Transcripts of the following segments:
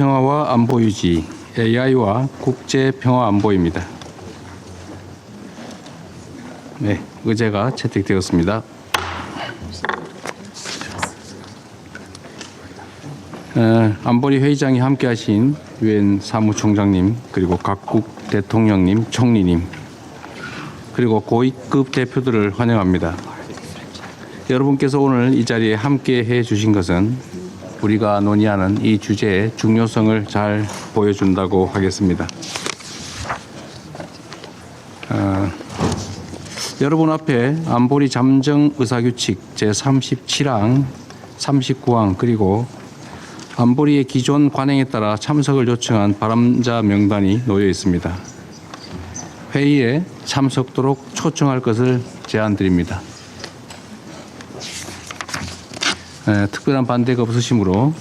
평화와 안보 유지, AI와 국제 평화 안보입니다. 네, 의제가 채택되었습니다. 안보리 회의장에 함께하신 유엔 사무총장님, 그리고 각국 대통령님, 총리님, 그리고 고위급 대표들을 환영합니다. 여러분께서 오늘 이 자리에 함께해 주신 것은 우리가 논의하는 이 주제의 중요성을 잘 보여준다고 하겠습니다. 여러분 앞에 안보리 잠정 의사규칙 제37항, 39항 그리고 안보리의 기존 관행에 따라 참석을 요청한 발언자 명단이 놓여 있습니다. 회의에 참석토록 초청할 것을 제안드립니다. 특별한 반대가 없으시므로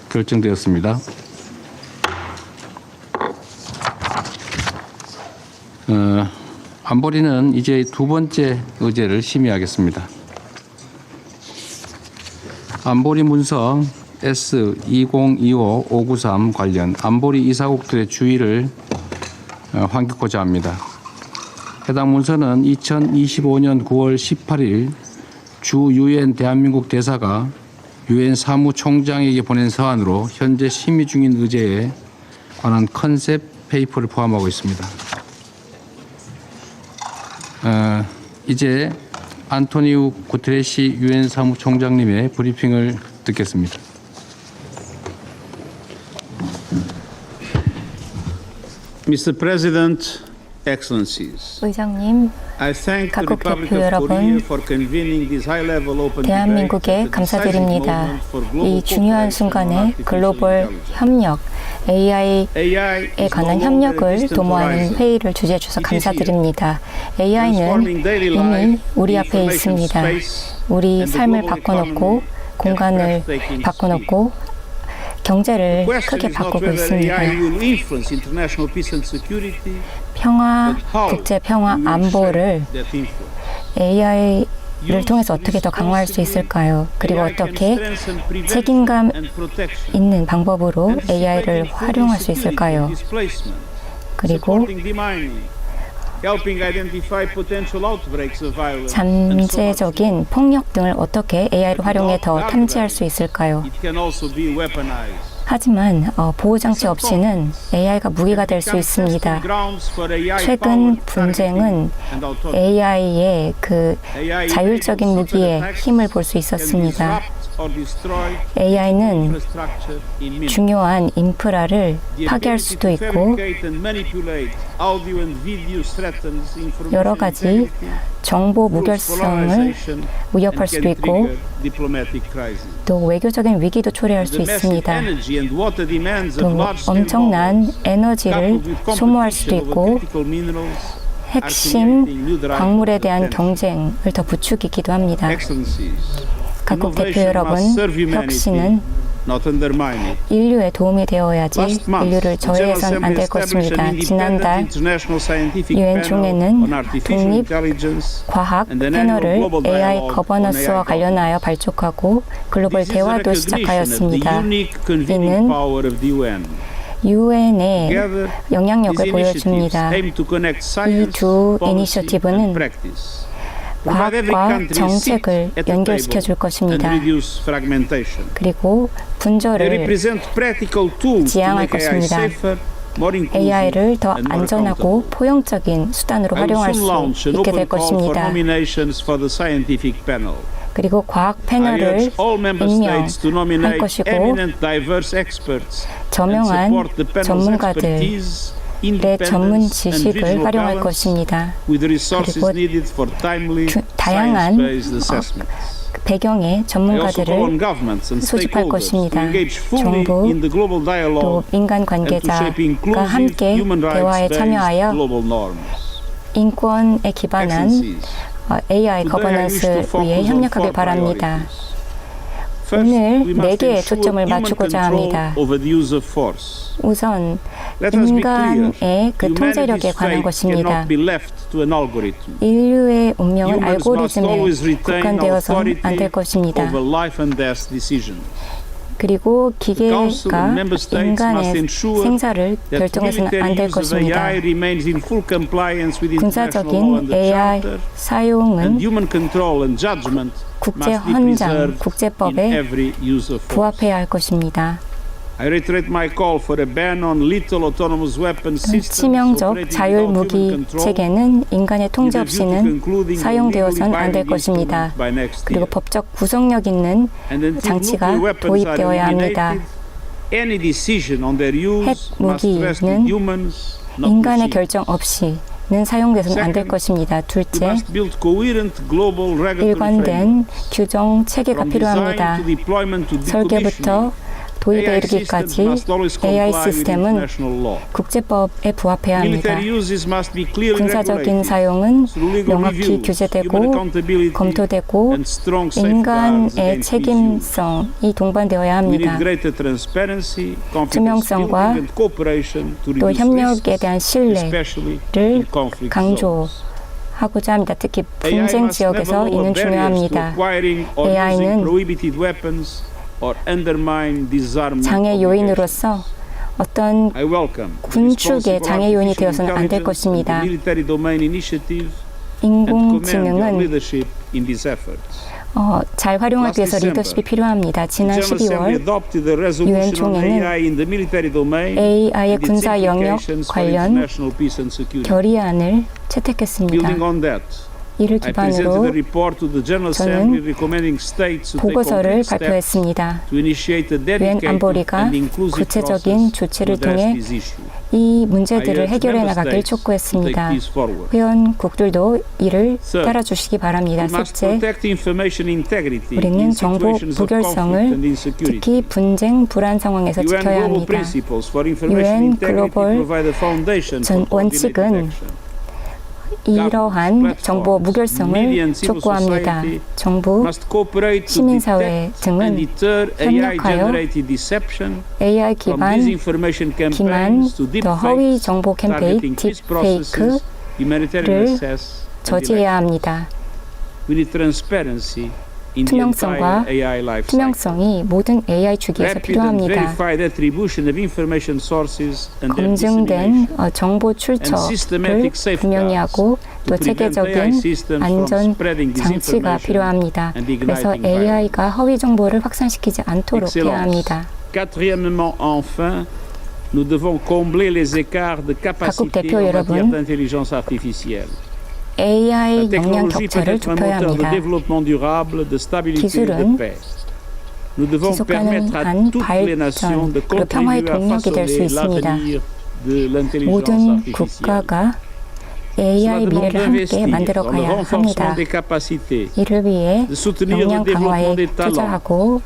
결정되었습니다. 안보리는 이제 두 번째 의제를 심의하겠습니다. 안보리 문서 S2025-593 관련 안보리 이사국들의 주의를 환기고자 합니다. 해당 문서는 2025년 9월 18일 주 유엔 대한민국 대사가 유엔 사무총장에게 보낸 서한으로 현재 심의 중인 의제에 관한 컨셉 페이퍼를 포함하고 있습니다. 이제 안토니우 구테레시 유엔 사무총장님의 브리핑을 듣겠습니다. Mr. President, Excellencies. 의장님, 각국 대표 여러분, 대한민국에 감사드립니다. 이 중요한 순간에 글로벌 협력, AI에 관한 협력을 도모하는 회의를 주재해 주셔서 감사드립니다. AI는 이미 우리 앞에 있습니다. 우리 삶을 바꿔놓고, 공간을 바꿔놓고, 경제를 크게 바꾸고 있습니다. 평화, 국제 평화, 안보를 AI를 통해서 어떻게 더 강화할 수 있을까요? 그리고 어떻게 책임감 있는 방법으로 AI를 활용할 수 있을까요? 그리고 잠재적인 폭력 등을 어떻게 AI를 활용해 더 탐지할 수 있을까요? 하지만 보호장치 없이는 AI가 무기가 될 수 있습니다. 최근 분쟁은 AI의 그 자율적인 무기의 힘을 볼 수 있었습니다. AI는 중요한 인프라를 파괴할 수도 있고 여러 가지 정보 무결성을 위협할 수도 있고 또 외교적인 위기도 초래할 수 있습니다. 또 엄청난 에너지를 소모할 수도 있고 핵심 광물에 대한 경쟁을 더 부추기기도 합니다. 각국 대표 여러분, 혁신은 인류에 도움이 되어야지 인류를 저해해서는 안 될 것입니다. 지난달 유엔 총회는 독립 과학 패널을 AI 거버넌스와 관련하여 발족하고 글로벌 대화도 시작하였습니다. 이는 유엔의 영향력을 보여줍니다. 이 두 이니셔티브는 과학과 정책을 연결시켜 줄 것입니다. 그리고 분절을 지향할 것입니다. AI를 더 안전하고 포용적인 수단으로 활용할 수 있게 될 것입니다. 그리고 과학 패널을 임명할 것이고 저명한 전문가들 의 전문 지식을 활용할 것입니다. 그리고 다양한 배경의 전문가들을 소집할 것입니다. 정부 또 민간 관계자가 함께 대화에 참여하여 인권에 기반한 AI 거버넌스 위에 협력하길 바랍니다. 오늘 4개의 초점을 맞추고자 합니다. 우선 인간의 그 통제력에 관한 것입니다. 인류의 운명은 알고리즘에 국한되어서는 안 될 것입니다. 그리고 기계가 인간의 생사를 결정해서는 안 될 것입니다. 군사적인 AI 사용은 국제 헌장, 국제법에 부합해야 할 것입니다. 치명적 자율 무기 체계는 인간의 통제 없이는 사용되어서는 안 될 것입니다. 그리고 법적 구속력 있는 장치가 도입되어야 합니다. 핵 무기는 인간의 결정 없이는 사용돼서는 안 될 것입니다. 둘째, 일관된 규정 체계가 필요합니다. 설계부터 도입에 이르기까지 AI 시스템은 국제법에 부합해야 합니다. 군사적인 사용은 명확히 규제되고 검토되고 인간의 책임성이 동반되어야 합니다. 투명성과 또 협력에 대한 신뢰를 강조하고자 합니다. 특히 분쟁 지역에서 이는 중요합니다. AI는 장애 요인으로서 어떤 군축의 장애 요인이 되어서는 안 될 것입니다. 인공지능은 잘 활용하기 위해서 리더십이 필요합니다. 지난 12월 유엔 총회는 AI의 군사 영역 관련 결의안을 채택했습니다. 이를 기반으로 저는 보고서를 발표했습니다. 유엔 안보리가 구체적인 조치를 통해 이 문제들을 해결해 나가길 촉구했습니다. 회원국들도 이를 따라주시기 바랍니다. 셋째, 우리는 정보 무결성을 특히 분쟁, 불안 상황에서 지켜야 합니다. 유엔 글로벌 원칙은 이러한 정보 무결성을 촉구합니다. 정부, 시민사회 등은 협력하여 AI 기반 더 허위 정보 캠페인, 딥페이크를 저지해야 합니다. 투명성이 모든 AI 주기에서 필요합니다. 검증된 정보 출처를 분명히 하고 또 체계적인 안전 장치가 필요합니다. 그래서 AI가 허위 정보를 확산시키지 않도록 해야 합니다. 각국 대표 여러분, AI 역량 격차를 좁혀야 합니다. 기술은 지속 가능한 발전 그리고 평화의 동력이 될 수 있습니다. 모든 국가가 AI 미래를 함께 만들어가야 합니다. 이를 위해 역량 강화에 투자하고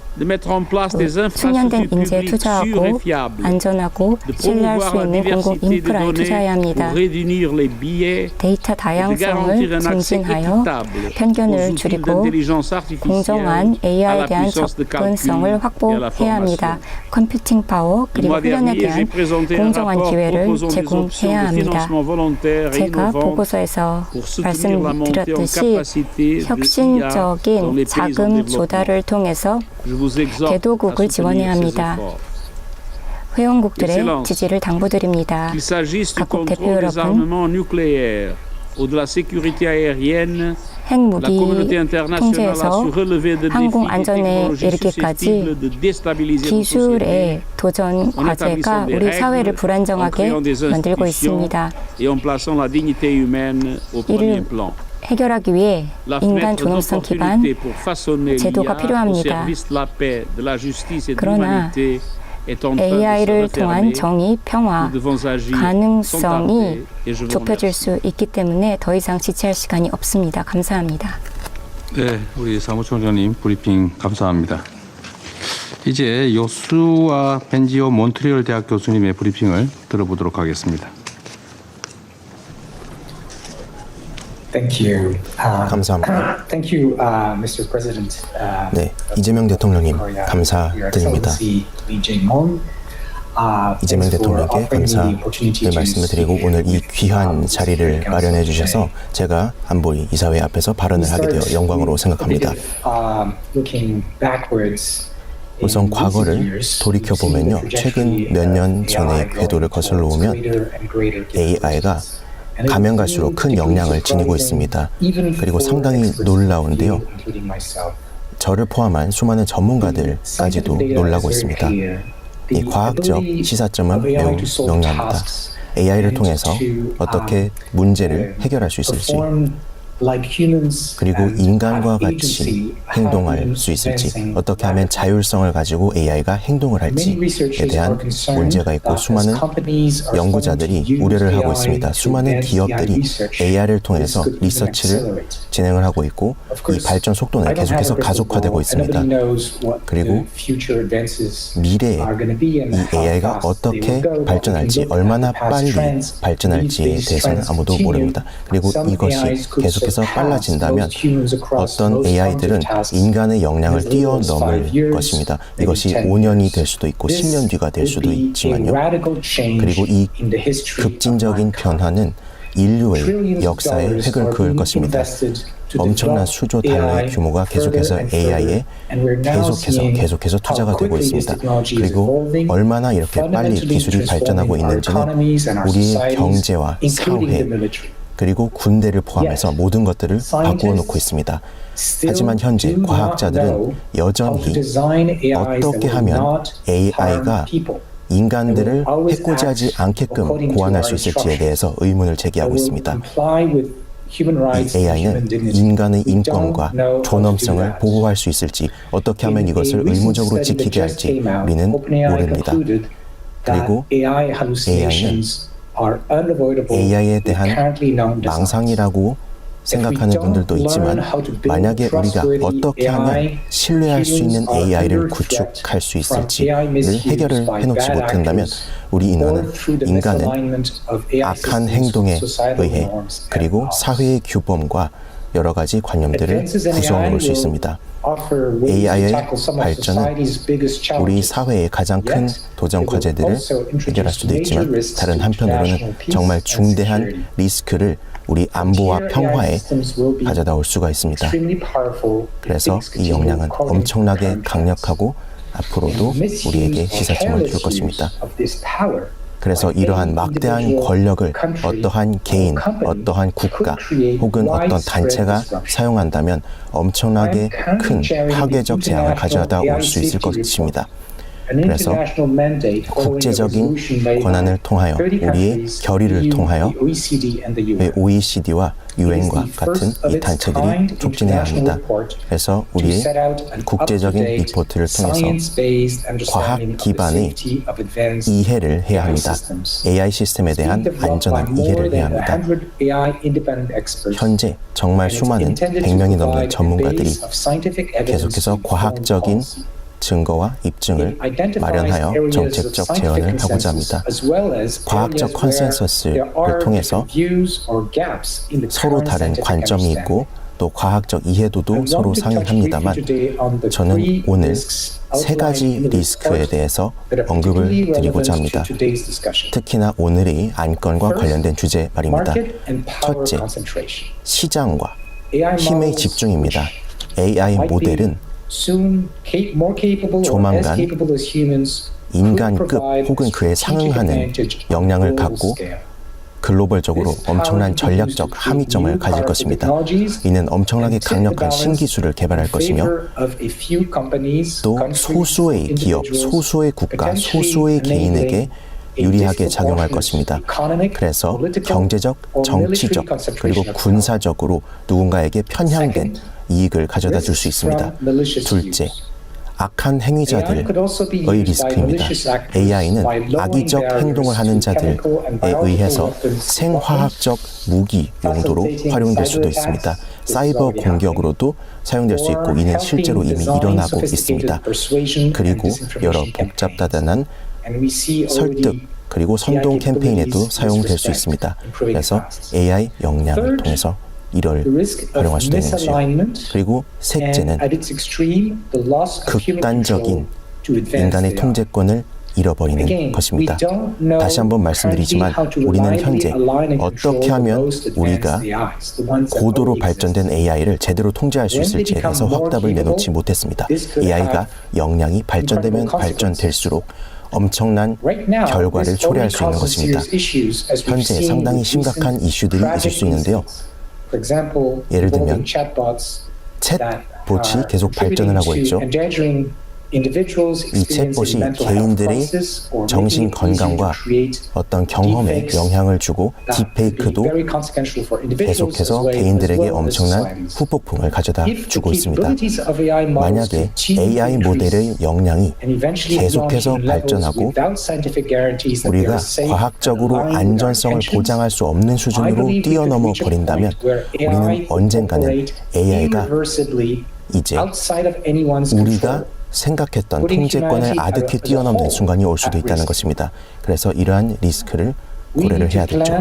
숙련된 인재에 투자하고 안전하고 신뢰할 수 있는 공공 인프라에 투자해야 합니다. 데이터 다양성을 증진하여 편견을 줄이고 공정한 AI에 대한 접근성을 확보해야 합니다. 컴퓨팅 파워 그리고 훈련에 대한 공정한 기회를 제공해야 합니다. 제가 보고서에서 말씀드렸듯이 혁신적인 자금 조달을 통해서 개도국을 지원해야 합니다. 회원국들의 지지를 당부드립니다. 각국 대표 여러분, 핵무기 통제에서 항공 안전에 이르기까지 기술의 도전 과제가 우리 사회를 불안정하게 만들고 있습니다. 이를 해결하기 위해 인간 존엄성 기반 제도가 필요합니다. 그러나 AI를 통한 정의, 평화, 가능성이 좁혀질 수 있기 때문에 더 이상 지체할 시간이 없습니다. 감사합니다. 네, 우리 사무총장님 브리핑 감사합니다. 이제 요수아 벤지오 몬트리올 대학 교수님의 브리핑을 들어보도록 하겠습니다. Thank you. 감사합니다. Thank you, Mr. President. 네, 이재명 대통령님 감사드립니다. 이재명 대통령께 감사의 말씀을 드리고 오늘 이 귀한 자리를 마련해 주셔서 제가 안보리 이사회 앞에서 발언을 하게 되어 영광으로 생각합니다. 우선 과거를 돌이켜보면요. 최근 몇 년 전의 궤도를 거슬러 오면 AI가 가면 갈수록 큰 역량을 지니고 있습니다. 그리고 상당히 놀라운데요. 저를 포함한 수많은 전문가들까지도 놀라고 있습니다. 이 과학적 시사점은 매우 명료합니다. AI를 통해서 어떻게 문제를 해결할 수 있을지, 그리고 인간과 같이 행동할 수 있을지, 어떻게 하면 자율성을 가지고 AI가 행동을 할지에 대한 문제가 있고, 수많은 연구자들이 우려를 하고 있습니다. 수많은 기업들이 AI를 통해서 리서치를 진행을 하고 있고, 이 발전 속도는 계속해서 가속화되고 있습니다. 그리고 미래에 이 AI가 어떻게 발전할지, 얼마나 빨리 발전할지에 대해서는 아무도 모릅니다. 그리고 이것이 계속해서 빨라진다면 어떤 AI들은 인간의 역량을 뛰어넘을 것입니다. 이것이 5년이 될 수도 있고 10년 뒤가 될 수도 있지만요. 그리고 이 급진적인 변화는 인류의 역사에 획을 그을 것입니다. 엄청난 수조 달러의 규모가 계속해서 AI에 계속해서 투자가 되고 있습니다. 그리고 얼마나 이렇게 빨리 기술이 발전하고 있는지는 우리의 경제와 사회, 그리고 군대를 포함해서 모든 것들을 바꾸어 놓고 있습니다. 하지만 현재 과학자들은 여전히 어떻게 하면 AI가 인간들을 해코지하지 않게끔 보완할 수 있을지에 대해서 의문을 제기하고 있습니다. 이 AI는 인간의 인권과 존엄성을 보호할 수 있을지, 어떻게 하면 이것을 의무적으로 지키게 할지 우리는 모릅니다. 그리고 AI는 AI에 대한 망상이라고 생각하는 분들도 있지만, 만약에 우리가 어떻게 하면 신뢰할 수 있는 AI를 구축할 수 있을지를 해결을 해놓지 못한다면 우리 인간은 악한 행동에 의해, 그리고 사회의 규범과 여러 가지 관념들을 구성해 올 수 있습니다. AI의 발전은 우리 사회의 가장 큰 도전 과제들을 해결할 수도 있지만, 다른 한편으로는 정말 중대한 리스크를 우리 안보와 평화에 가져다 올 수가 있습니다. 그래서 이 역량은 엄청나게 강력하고 앞으로도 우리에게 시사점을 줄 것입니다. 그래서 이러한 막대한 권력을 어떠한 개인, 어떠한 국가 혹은 어떤 단체가 사용한다면 엄청나게 큰 파괴적 재앙을 가져다 올 수 있을 것입니다. 그래서 국제적인 권한을 통하여, 우리의 결의를 통하여 OECD와 UN과 같은 이 단체들이 촉진해야 합니다. 그래서 우리의 국제적인 리포트를 통해서 과학 기반의 이해를 해야 합니다. AI 시스템에 대한 안전한 이해를 해야 합니다. 현재 정말 수많은 100명이 넘는 전문가들이 계속해서 과학적인 증거와 입증을 마련하여 정책적 제언을 하고자 합니다. 과학적 컨센서스를 통해서 서로 다른 관점이 있고 또 과학적 이해도도 서로 상이합니다만, 저는 오늘 세 가지 리스크에 대해서 언급을 드리고자 합니다. 특히나 오늘의 안건과 관련된 주제 말입니다. 첫째, 시장과 힘의 집중입니다. AI 모델은 조만간 인간급 혹은 그에 상응하는 역량을 갖고 글로벌적으로 엄청난 전략적 함의점을 가질 것입니다. 이는 엄청나게 강력한 신기술을 개발할 것이며, 또 소수의 기업, 소수의 국가, 소수의 개인에게 유리하게 작용할 것입니다. 그래서 경제적, 정치적, 그리고 군사적으로 누군가에게 편향된 이익을 가져다 줄 수 있습니다. 둘째, 악한 행위자들의 리스크입니다. AI는 악의적 행동을 하는 자들에 의해서 생화학적 무기 용도로 활용될 수도 있습니다. 사이버 공격으로도 사용될 수 있고, 이는 실제로 이미 일어나고 있습니다. 그리고 여러 복잡다단한 설득 그리고 선동 캠페인에도 사용될 수 있습니다. 그래서 AI 역량을 통해서 이를 활용할 수도 있는 것이요. 그리고 셋째는 극단적인 인간의 통제권을 잃어버리는 것입니다. 다시 한번 말씀드리지만 우리는 현재 어떻게 하면 우리가 고도로 발전된 AI를 제대로 통제할 수 있을지에 대해서 확답을 내놓지 못했습니다. AI가 역량이 발전되면 발전될수록 엄청난 결과를 초래할 수 있는 것입니다. 현재 상당히 심각한 이슈들이 있을 수 있는데요. 예를 들면 챗봇이 계속 발전을 하고 있죠. 이 챗봇이 개인들의 정신 건강과 어떤 경험에 영향을 주고 딥페이크도 계속해서 개인들에게 엄청난 후폭풍을 가져다 주고 있습니다. 만약에 AI 모델의 역량이 계속해서 발전하고 우리가 과학적으로 안전성을 보장할 수 없는 수준으로 뛰어넘어 버린다면 우리는 언젠가는 AI가 이제 우리가 생각했던 통제권을 아득히 뛰어넘는 순간이 올 수도 있다는 것입니다. 그래서 이러한 리스크를 고려를 해야 되죠.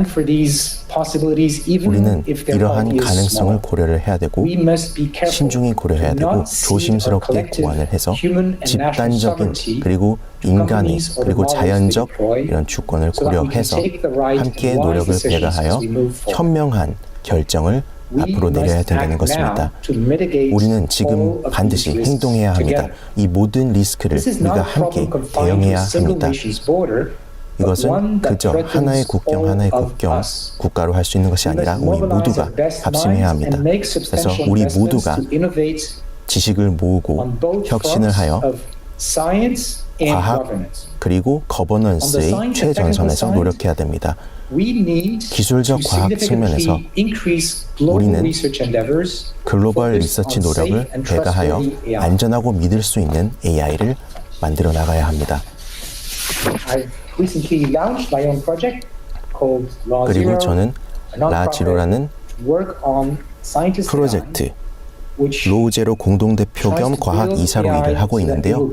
우리는 이러한 가능성을 고려를 해야 되고 신중히 고려해야 되고 조심스럽게 고안을 해서 집단적인 그리고 인간의 그리고 자연적 이런 주권을 고려해서 함께 노력을 배가하여 현명한 결정을 앞으로 내려야 된다는 것입니다. 우리는 지금 반드시 행동해야 합니다. 이 모든 리스크를 우리가 함께 대응해야 합니다. 이것은 그저 하나의 국경 국가로 할 수 있는 것이 아니라 우리 모두가 합심해야 합니다. 그래서 우리 모두가 지식을 모으고 혁신을 하여 과학 그리고 거버넌스의 최전선에서 노력해야 됩니다. 기술적 과학 측면에서 우리는 글로벌 리서치 노력을 배가하여 안전하고 믿을 수 있는 AI를 만들어 나가야 합니다. 그리고 저는 라지로라는 프로젝트 로우제로 공동대표 겸 과학 이사로 일을 하고 있는데요.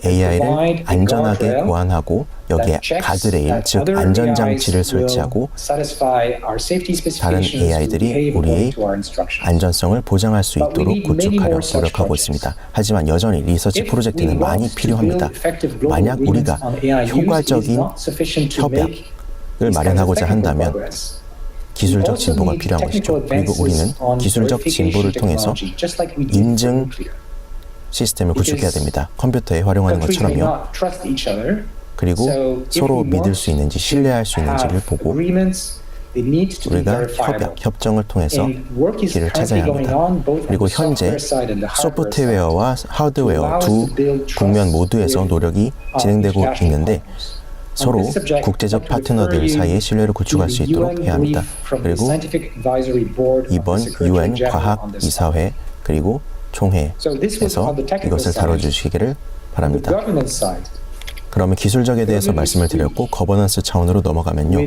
AI를 안전하게 보안하고 여기에 가드레일, 즉 안전장치를 설치하고 다른 AI들이 우리의 안전성을 보장할 수 있도록 구축하려 노력하고 있습니다. 하지만 여전히 리서치 프로젝트는 많이 필요합니다. 만약 우리가 효과적인 협약을 마련하고자 한다면 기술적 진보가 필요한 것이죠. 그리고 우리는 기술적 진보를 통해서 인증 시스템을 구축해야 됩니다. 컴퓨터에 활용하는 것처럼요. 그리고 서로 믿을 수 있는지 신뢰할 수 있는지를 보고 우리가 협정을 통해서 길을 찾아야 합니다. 그리고 현재 소프트웨어와 하드웨어 두 국면 모두에서 노력이 진행되고 있는데 서로 국제적 파트너들 사이의 신뢰를 구축할 수 있도록 해야 합니다. 그리고 이번 UN 과학이사회 그리고 총회에서 이것을 다뤄주시기를 바랍니다. 그러면 기술적에 대해서 말씀을 드렸고 거버넌스 차원으로 넘어가면요.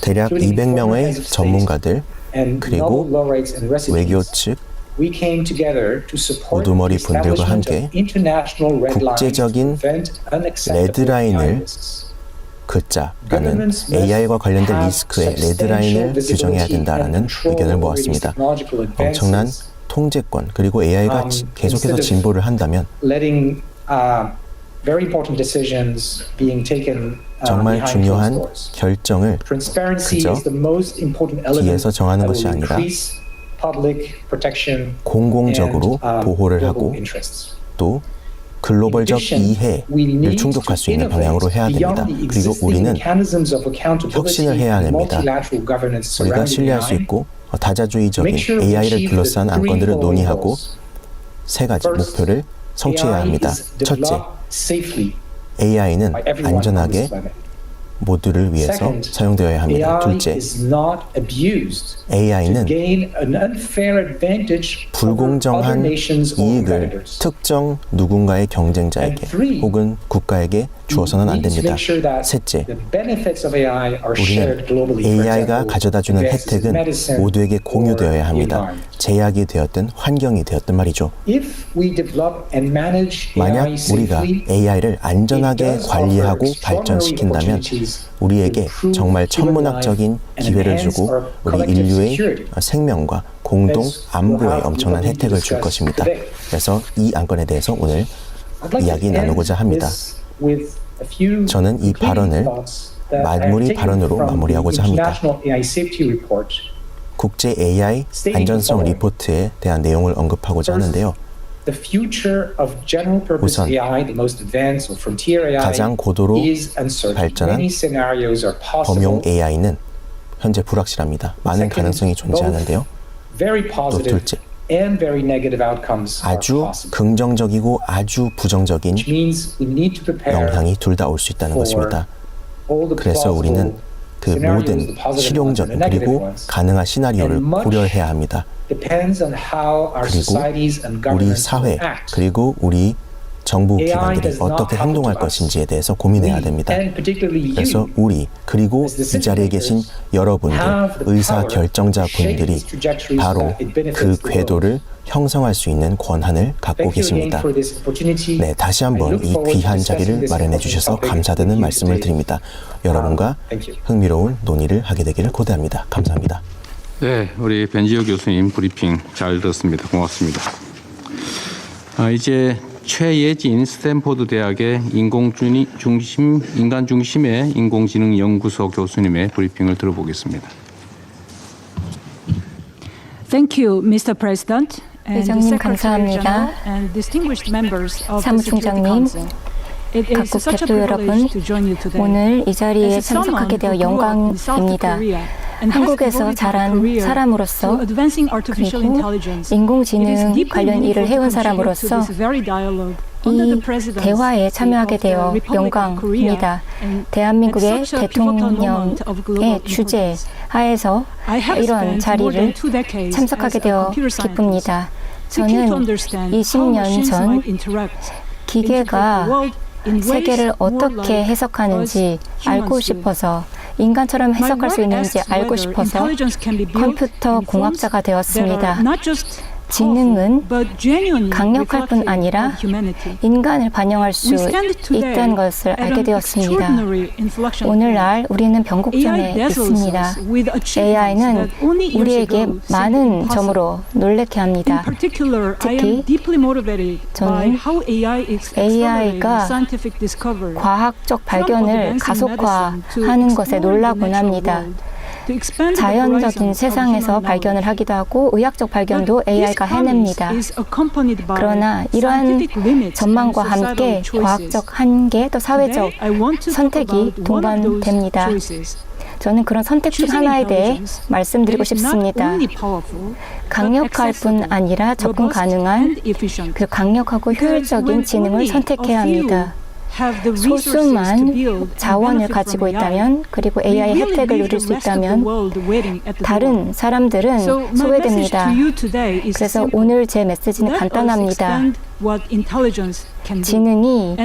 대략 200명의 전문가들 그리고 외교 측 우두머리 분들과 함께 국제적인 레드라인을 긋자라는 AI와 관련된 리스크의 레드라인을 규정해야 된다라는 의견을 모았습니다. 엄청난 통제권 그리고 AI가 계속해서 진보를 한다면 정말 중요한 결정을 그저 뒤에서 정하는 것이 아니라 공공적으로 보호를 하고 또 글로벌적 이해를 충족할 수 있는 방향으로 해야 됩니다. 그리고 우리는 혁신을 해야 됩니다. 우리가 신뢰할 수 있고 다자주의적인 AI를 둘러싼 안건들을 논의하고 세 가지 목표를 성취해야 합니다. 첫째, AI는 안전하게 모두를 위해서 사용되어야 합니다. 둘째, AI는 불공정한 이익을 특정 누군가의 경쟁자에게 혹은 국가에게 주어서는 안 됩니다. 셋째, 우리는 AI가 가져다주는 혜택은 모두에게 공유되어야 합니다. 제약이 되었든 환경이 되었든 말이죠. 만약 우리가 AI를 안전하게 관리하고 발전시킨다면 우리에게 정말 천문학적인 기회를 주고 우리 인류의 생명과 공동 안보에 엄청난 혜택을 줄 것입니다. 그래서 이 안건에 대해서 오늘 이야기 나누고자 합니다. 저는 이 발언을 마무리 발언으로 마무리하고자 합니다. 국제 AI 안전성 리포트에 대한 내용을 언급하고자 하는데요. 우선 가장 고도로 발전한 범용 AI는 현재 불확실합니다. 많은 가능성이 존재하는데요. 또 둘째, 아주 긍정적이고 아주 부정적인 영향이 둘 다 올 수 있다는 것입니다. 그래서 우리는 그 모든 실용적 그리고 가능한 시나리오를 고려해야 합니다. 그리고 우리 사회 그리고 우리 정부 기관들이 어떻게 행동할 것인지에 대해서 고민해야 됩니다. 그래서 우리 그리고 이 자리에 계신 여러분들 의사결정자분들이 바로 그 궤도를 형성할 수 있는 권한을 갖고 계십니다. 네, 다시 한번 이 귀한 자리를 마련해 주셔서 감사드리는 말씀을 드립니다. 여러분과 흥미로운 논의를 하게 되기를 고대합니다. 감사합니다. 네, 우리 벤지오 교수님 브리핑 잘 들었습니다. 고맙습니다. 이제 최예진 스탠포드 대학의 인간 중심의 인공지능 연구소 교수님의 브리핑을 들어보겠습니다. Thank you, Mr. President. 회장님 감사합니다. 사무총장님, 각국 대표 여러분, 오늘 이 자리에 참석하게 되어 영광입니다. 한국에서 자란 사람으로서 그리고 인공지능 관련 일을 해온 사람으로서 이 대화에 참여하게 되어 영광입니다. 대한민국의 대통령의 주재 하에서 이런 자리를 참석하게 되어 기쁩니다. 저는 20년 전 기계가 세계를 어떻게 해석하는지 알고 싶어서 인간처럼 해석할 수 있는지 알고 싶어서 컴퓨터 공학자가 되었습니다. 지능은 강력할 뿐 아니라 인간을 반영할 수 있다는 것을 알게 되었습니다. 오늘날 우리는 변곡점에 있습니다. AI는 우리에게 많은 점으로 놀라게 합니다. 특히 저는 AI가 과학적 발견을 가속화하는 것에 놀라곤 합니다. 자연적인 세상에서 발견을 하기도 하고 의학적 발견도 AI가 해냅니다. 그러나 이러한 전망과 함께 과학적 한계 또 사회적 선택이 동반됩니다. 저는 그런 선택 중 하나에 대해 말씀드리고 싶습니다. 강력할 뿐 아니라 접근 가능한 그 강력하고 효율적인 지능을 선택해야 합니다. 소수만 자원을 가지고 있다면 그리고 AI의 혜택을 누릴 수 있다면 다른 사람들은 소외됩니다. 그래서 오늘 제 메시지는 간단합니다. 지능이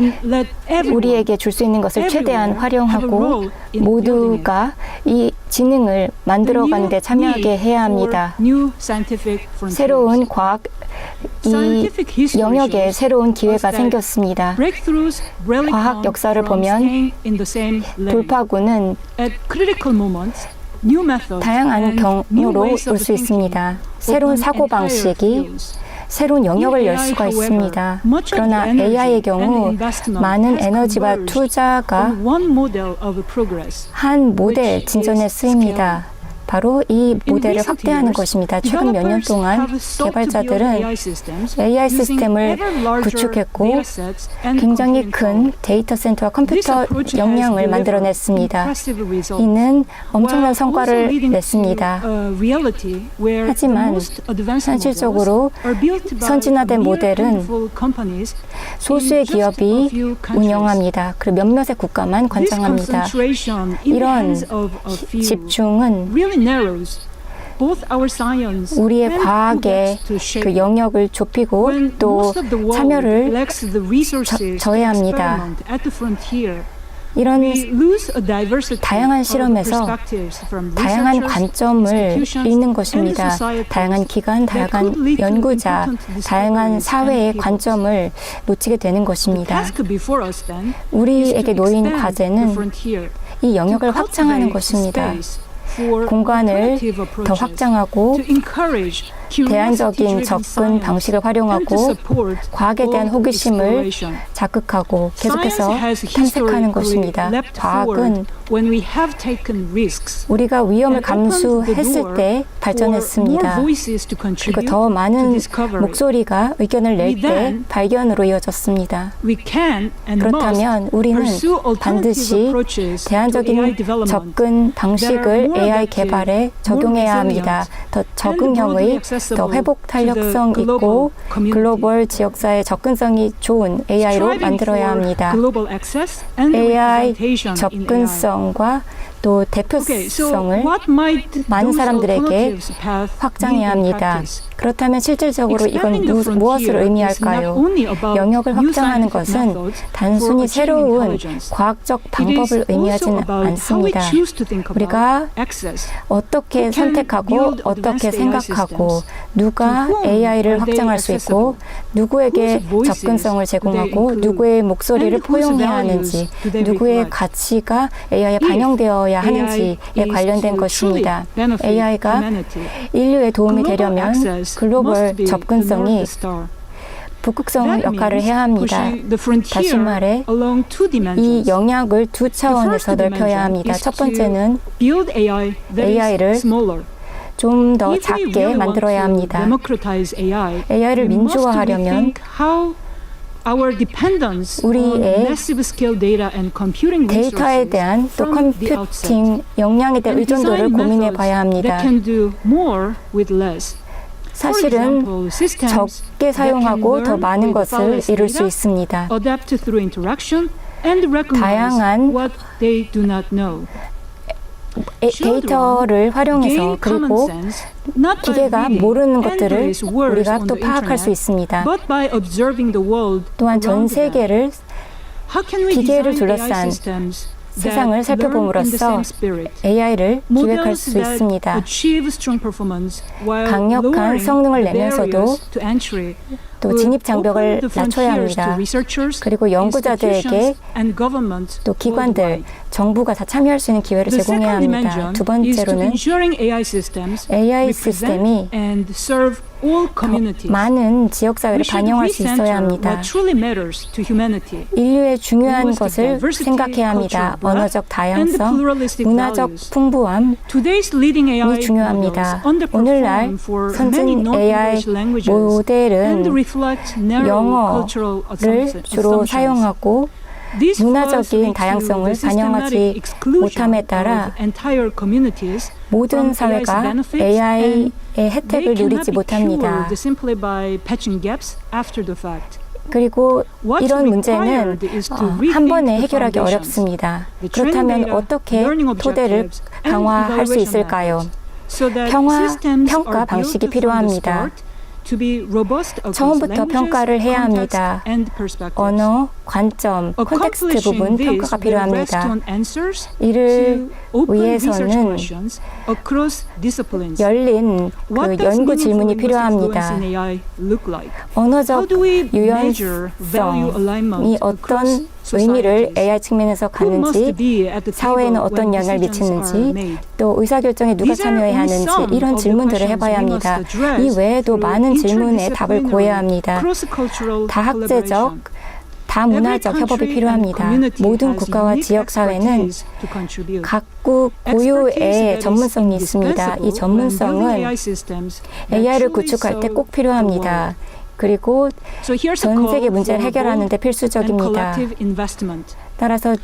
우리에게 줄 수 있는 것을 최대한 활용하고 모두가 이 지능을 만들어가는 데 참여하게 해야 합니다. 새로운 과학 이 영역에 새로운 기회가 생겼습니다. 과학 역사를 보면 돌파구는 다양한 경로로 올 수 있습니다. 새로운 사고방식이 새로운 영역을 열 수가 있습니다. 그러나 AI의 경우 많은 에너지와 투자가 한 모델 진전에 쓰입니다. 바로 이 모델을 확대하는 것입니다. 최근 몇 년 동안 개발자들은 AI 시스템을 구축했고 굉장히 큰 데이터 센터와 컴퓨터 역량을 만들어냈습니다. 이는 엄청난 성과를 냈습니다. 하지만 현실적으로 선진화된 모델은 소수의 기업이 운영합니다. 그리고 몇몇의 국가만 관장합니다. 이런 집중은 우리의 과학의 그 영역을 좁히고 또 참여를 저해야 합니다. 이런 다양한 실험에서 다양한 관점을 잃는 것입니다. 다양한 기관, 다양한 연구자, 다양한 사회의 관점을 놓치게 되는 것입니다. 우리에게 놓인 과제는 이 영역을 확장하는 것입니다. 공간을 더 확장하고 대안적인 접근 방식을 활용하고 과학에 대한 호기심을 자극하고 계속해서 탐색하는 것입니다. 과학은 우리가 위험을 감수했을 때 발전했습니다. 그리고 더 많은 목소리가 의견을 낼 때 발견으로 이어졌습니다. 그렇다면 우리는 반드시 대안적인 접근 방식을 AI 개발에 적용해야 합니다. 더 적응형의 더 회복 탄력성 있고 글로벌 지역사회 접근성이 좋은 AI로 만들어야 합니다. AI 접근성과 또 대표성을 많은 사람들에게 확장해야 합니다. 그렇다면 실질적으로 이건 무엇을 의미할까요? 영역을 확장하는 것은 단순히 새로운 과학적 방법을 의미하지는 않습니다. 우리가 어떻게 선택하고 어떻게 생각하고 누가 AI를 확장할 수 있고 누구에게 접근성을 제공하고 누구의 목소리를 포용해야 하는지 누구의 가치가 AI에 반영되어야 하는지에 관련된 것입니다. AI가 인류에 도움이 되려면 글로벌 접근성이 북극성 역할을 해야 합니다. 다시 말해 이 영역을 두 차원에서 넓혀야 합니다. 첫 번째는 AI를 좀 더 작게 만들어야 합니다. AI를 민주화하려면 우리의 데이터에 대한 또 컴퓨팅 역량에 대한 의존도를 고민해 봐야 합니다. 사실은 적게 사용하고 더 많은 것을 이룰 수 있습니다. 다양한 데이터를 활용해서 그리고 기계가 모르는 것들을 우리가 또 파악할 수 있습니다. 또한 전 세계를 기계를 둘러싼 세상을 살펴봄으로써 AI를 기획할 수 있습니다. 강력한 성능을 내면서도 또 진입 장벽을 낮춰야 합니다. 그리고 연구자들에게 또 기관들, 정부가 다 참여할 수 있는 기회를 제공해야 합니다. 두 번째로는 AI 시스템이 많은 지역사회를 반영할 수 있어야 합니다. 인류의 중요한 것을 생각해야 합니다. 언어적 다양성, 문화적 풍부함이 중요합니다. 오늘날 선진 AI 모델은 영어를 주로 사용하고 문화적인 다양성을 반영하지 못함에 따라 모든 사회가 AI의 혜택을 누리지 못합니다. 그리고 이런 문제는 한 번에 해결하기 어렵습니다. 그렇다면 어떻게 토대를 강화할 수 있을까요? 평가 방식이 필요합니다. 처음부터 평가를 해야 합니다. 언어, 관점, 콘텍스트 부분 평가가 필요합니다. 이를 위해서는 열린 그 연구 질문이 필요합니다. 언어적 유연성이 어떤 의미를 AI 측면에서 갖는지, 사회에는 어떤 영향을 미치는지, 또 의사결정에 누가 참여해야 하는지 이런 질문들을 해봐야 합니다. 이 외에도 많은 질문에 답을 구해야 합니다. 다학제적, 다문화적 협업이 필요합니다. 모든 국가와 지역사회는 각국 고유의 전문성이 있습니다. 이 전문성은 AI를 구축할 때 꼭 필요합니다. 그리고 전 세계 문제를 해결하는 데 필수적입니다. 따라서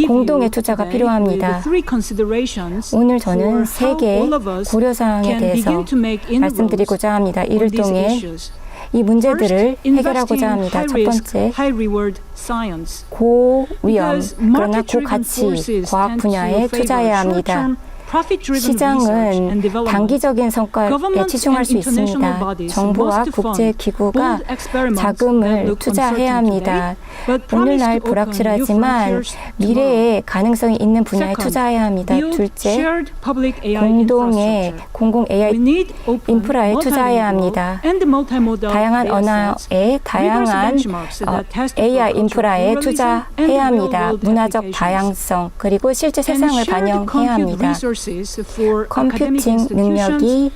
공동의 투자가 필요합니다. 오늘 저는 세 개의 고려사항에 대해서 말씀드리고자 합니다. 이를 통해 이 문제들을 해결하고자 합니다. 첫 번째, 고위험 그러나 고가치 과학 분야에 투자해야 합니다. 시장은 단기적인 성과에 치중할 수 있습니다. 정부와 국제기구가 자금을 투자해야 합니다. 오늘날 불확실하지만 미래에 가능성이 있는 분야에 투자해야 합니다. 둘째, 공동의 공공 AI 인프라에 투자해야 합니다. 다양한 언어의 다양한 AI 인프라에 투자해야 합니다. 문화적 다양성 그리고 실제 세상을 반영해야 합니다. 컴퓨팅 능력이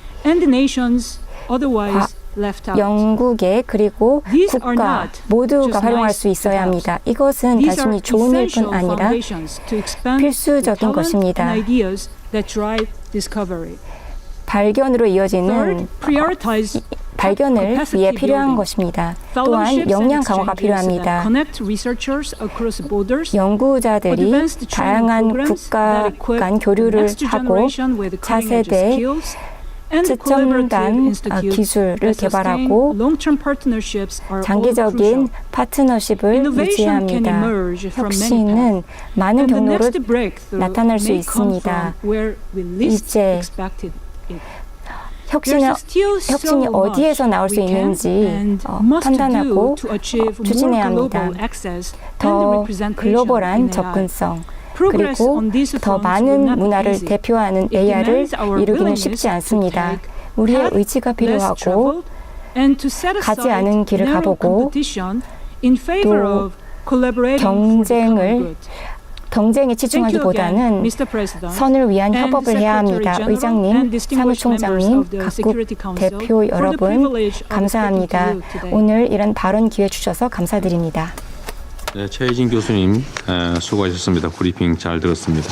영국의 그리고 국가 모두가 활용할 수 있어야 합니다. 이것은 단순히 좋은 일뿐 아니라 필수적인 것입니다. 발견으로 이어지는 발견을 위해 필요한 것입니다. 또한 역량 강화가 필요합니다. 연구자들이 다양한 국가 간 교류를 하고 차세대 최첨단 기술을 개발하고 장기적인 파트너십을 유지해야 합니다. 혁신은 많은 경로로 나타날 수 있습니다. 이제 혁신이 어디에서 나올 수 있는지 판단하고 추진해야 합니다. 더 글로벌한 접근성 그리고 더 많은 문화를 대표하는 AI를 이루기는 쉽지 않습니다. 우리의 의지가 필요하고 가지 않은 길을 가보고 또 경쟁에 치중하기보다는 선을 위한 협업을 해야 합니다. 의장님, 사무총장님, 각국 대표 여러분 감사합니다. 오늘 이런 발언 기회 주셔서 감사드립니다. 네, 최혜진 교수님 수고하셨습니다. 브리핑 잘 들었습니다.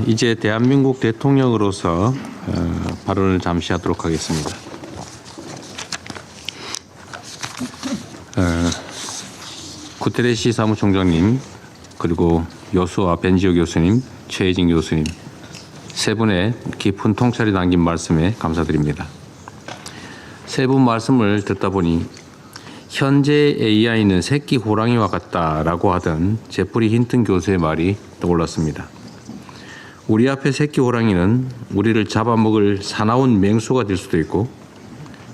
이제 대한민국 대통령으로서 발언을 잠시 하도록 하겠습니다. 구테레시 사무총장님, 그리고 요수아 벤지오 교수님, 최혜진 교수님 세 분의 깊은 통찰이 담긴 말씀에 감사드립니다. 세 분 말씀을 듣다 보니 현재 AI는 새끼 호랑이와 같다라고 하던 제프리 힌튼 교수의 말이 떠올랐습니다. 우리 앞에 새끼 호랑이는 우리를 잡아먹을 사나운 맹수가 될 수도 있고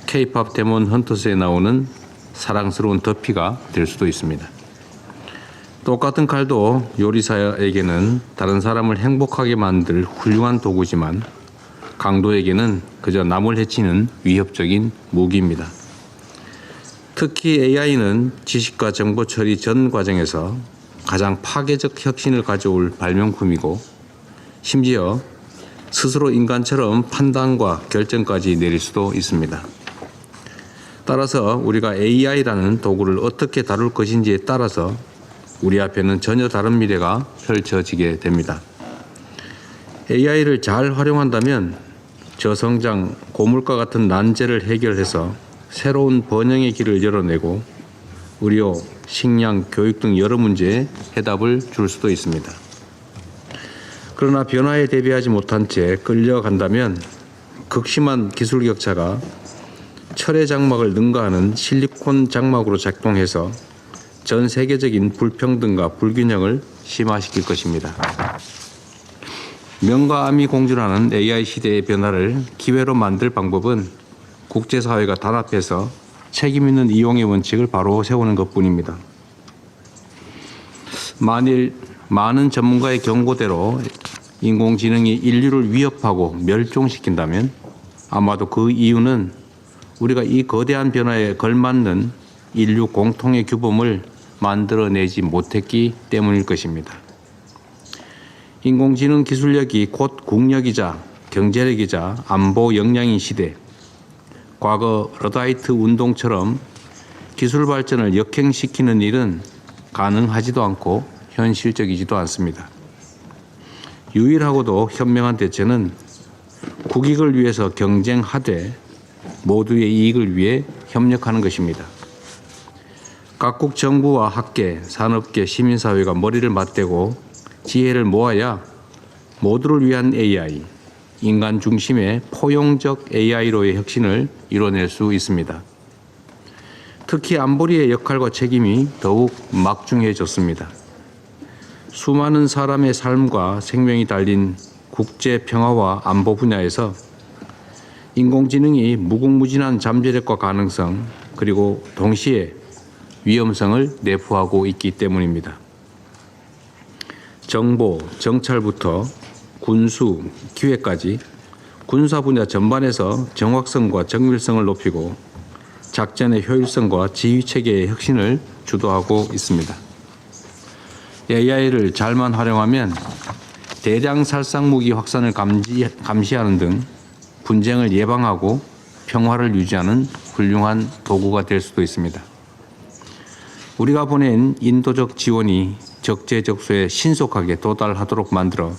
K-팝 데몬 헌터스에 나오는 사랑스러운 더피가 될 수도 있습니다. 똑같은 칼도 요리사에게는 다른 사람을 행복하게 만들 훌륭한 도구지만 강도에게는 그저 남을 해치는 위협적인 무기입니다. 특히 AI는 지식과 정보 처리 전 과정에서 가장 파괴적 혁신을 가져올 발명품이고 심지어 스스로 인간처럼 판단과 결정까지 내릴 수도 있습니다. 따라서 우리가 AI라는 도구를 어떻게 다룰 것인지에 따라서 우리 앞에는 전혀 다른 미래가 펼쳐지게 됩니다. AI를 잘 활용한다면 저성장, 고물가 같은 난제를 해결해서 새로운 번영의 길을 열어내고 의료, 식량, 교육 등 여러 문제에 해답을 줄 수도 있습니다. 그러나 변화에 대비하지 못한 채 끌려간다면 극심한 기술 격차가 철의 장막을 능가하는 실리콘 장막으로 작동해서 전 세계적인 불평등과 불균형을 심화시킬 것입니다. 명과 암이 공존하는 AI 시대의 변화를 기회로 만들 방법은 국제사회가 단합해서 책임있는 이용의 원칙을 바로 세우는 것뿐입니다. 만일 많은 전문가의 경고대로 인공지능이 인류를 위협하고 멸종시킨다면 아마도 그 이유는 우리가 이 거대한 변화에 걸맞는 인류 공통의 규범을 만들어내지 못했기 때문일 것입니다. 인공지능 기술력이 곧 국력이자 경제력이자 안보 역량인 시대, 과거 러다이트 운동처럼 기술 발전을 역행시키는 일은 가능하지도 않고 현실적이지도 않습니다. 유일하고도 현명한 대처는 국익을 위해서 경쟁하되 모두의 이익을 위해 협력하는 것입니다. 각국 정부와 학계, 산업계, 시민사회가 머리를 맞대고 지혜를 모아야 모두를 위한 AI, 인간 중심의 포용적 AI로의 혁신을 이뤄낼 수 있습니다. 특히 안보리의 역할과 책임이 더욱 막중해졌습니다. 수많은 사람의 삶과 생명이 달린 국제 평화와 안보 분야에서 인공지능이 무궁무진한 잠재력과 가능성 그리고 동시에 위험성을 내포하고 있기 때문입니다. 정보, 정찰부터 군수, 기획까지 군사 분야 전반에서 정확성과 정밀성을 높이고 작전의 효율성과 지휘 체계의 혁신을 주도하고 있습니다. AI를 잘만 활용하면 대량 살상 무기 확산을 감시하는 등 분쟁을 예방하고 평화를 유지하는 훌륭한 도구가 될 수도 있습니다. 우리가 보낸 인도적 지원이 적재적소에 신속하게 도달하도록 만들어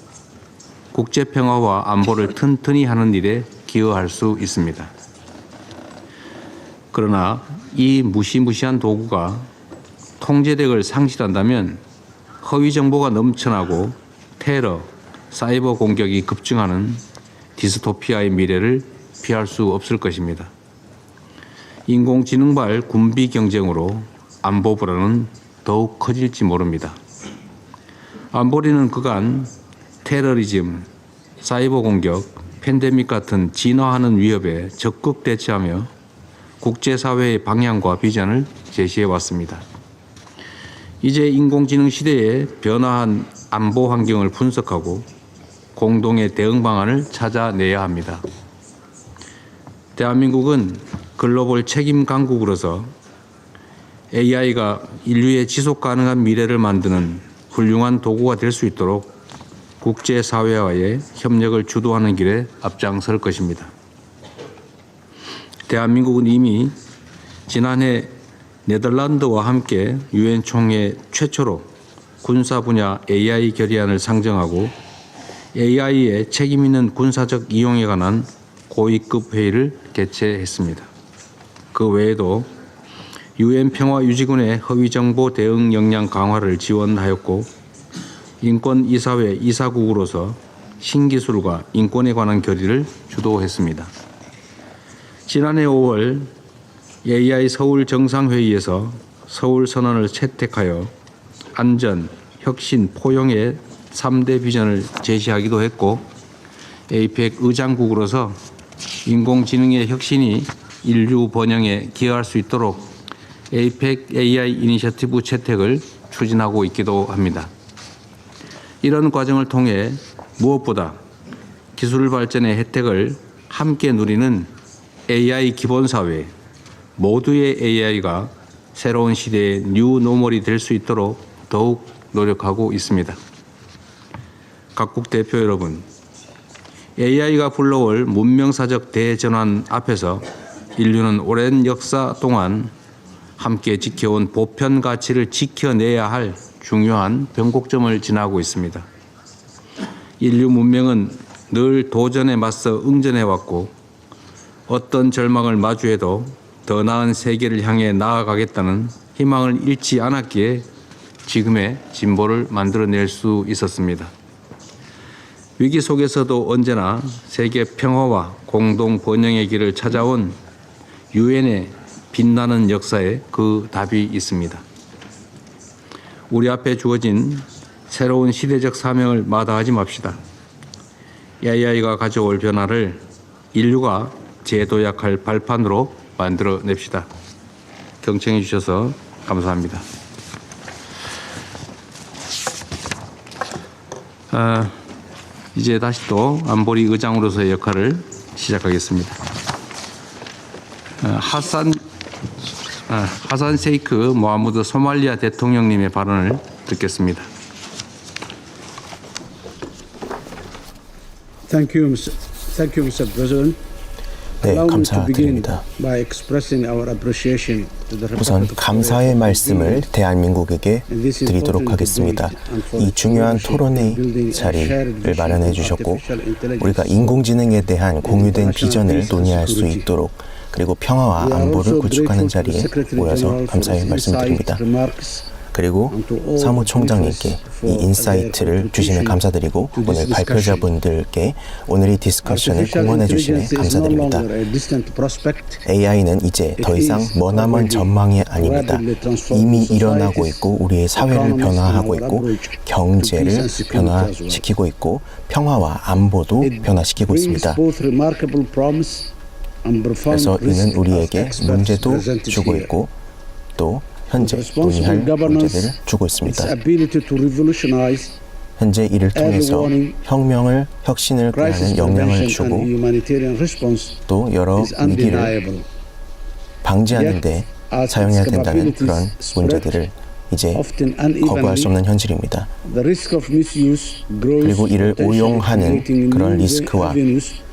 국제 평화와 안보를 튼튼히 하는 일에 기여할 수 있습니다. 그러나 이 무시무시한 도구가 통제력을 상실한다면 허위 정보가 넘쳐나고 테러, 사이버 공격이 급증하는 디스토피아의 미래를 피할 수 없을 것입니다. 인공지능발 군비 경쟁으로 안보 불안은 더욱 커질지 모릅니다. 안보리는 그간 테러리즘, 사이버 공격, 팬데믹 같은 진화하는 위협에 적극 대처하며 국제사회의 방향과 비전을 제시해 왔습니다. 이제 인공지능 시대의 변화한 안보 환경을 분석하고 공동의 대응 방안을 찾아내야 합니다. 대한민국은 글로벌 책임 강국으로서 AI가 인류의 지속 가능한 미래를 만드는 훌륭한 도구가 될 수 있도록 국제사회와의 협력을 주도하는 길에 앞장설 것입니다. 대한민국은 이미 지난해 네덜란드와 함께 유엔 총회 최초로 군사 분야 AI 결의안을 상정하고 AI의 책임 있는 군사적 이용에 관한 고위급 회의를 개최했습니다. 그 외에도 유엔 평화유지군의 허위정보 대응 역량 강화를 지원하였고 인권이사회 이사국으로서 신기술과 인권에 관한 결의를 주도했습니다. 지난해 5월 AI 서울 정상회의에서 서울선언을 채택하여 안전, 혁신, 포용의 3대 비전을 제시하기도 했고 APEC 의장국으로서 인공지능의 혁신이 인류 번영에 기여할 수 있도록 APEC AI 이니셔티브 채택을 추진하고 있기도 합니다. 이런 과정을 통해 무엇보다 기술 발전의 혜택을 함께 누리는 AI 기본사회, 모두의 AI가 새로운 시대의 뉴 노멀이 될 수 있도록 더욱 노력하고 있습니다. 각국 대표 여러분, AI가 불러올 문명사적 대전환 앞에서 인류는 오랜 역사 동안 함께 지켜온 보편 가치를 지켜내야 할 중요한 변곡점을 지나고 있습니다. 인류 문명은 늘 도전에 맞서 응전해왔고 어떤 절망을 마주해도 더 나은 세계를 향해 나아가겠다는 희망을 잃지 않았기에 지금의 진보를 만들어낼 수 있었습니다. 위기 속에서도 언제나 세계 평화와 공동 번영의 길을 찾아온 유엔의 빛나는 역사에 그 답이 있습니다. 우리 앞에 주어진 새로운 시대적 사명을 마다하지 맙시다. AI가 가져올 변화를 인류가 재도약할 발판으로 만들어냅시다. 경청해 주셔서 감사합니다. 이제 다시 또 안보리 의장으로서의 역할을 시작하겠습니다. 하산 세이크 모하무드 소말리아 대통령님의 발언을 듣겠습니다. Thank you, Mr. President. 네, 감사드립니다. 우선 감사의 말씀을 대한민국에게 드리도록 하겠습니다. 이 중요한 토론의 자리를 마련해 주셨고 우리가 인공지능에 대한 공유된 비전을 논의할 수 있도록 그리고 평화와 안보를 구축하는 자리에 모여서 감사의 말씀드립니다. 그리고 사무총장님께 이 인사이트를 주시면 감사드리고 오늘 발표자분들께 오늘 이 디스커션을 공헌해 주시네 감사드립니다. AI는 이제 더 이상 머나먼 전망이 아닙니다. 이미 일어나고 있고 우리의 사회를 변화하고 있고 경제를 변화시키고 있고 평화와 안보도 변화시키고 있습니다. 그래서 이는 우리에게 문제도 주고 있고 또 현재 논의할 문제들을 주고 있습니다. 현재 이를 통해서 혁명을, 혁신을 꾀하는 역량을 주고 또 여러 위기를 방지하는 데 사용해야 된다는 그런 문제들을 이제 거부할 수 없는 현실입니다. 그리고 이를 오용하는 그런 리스크와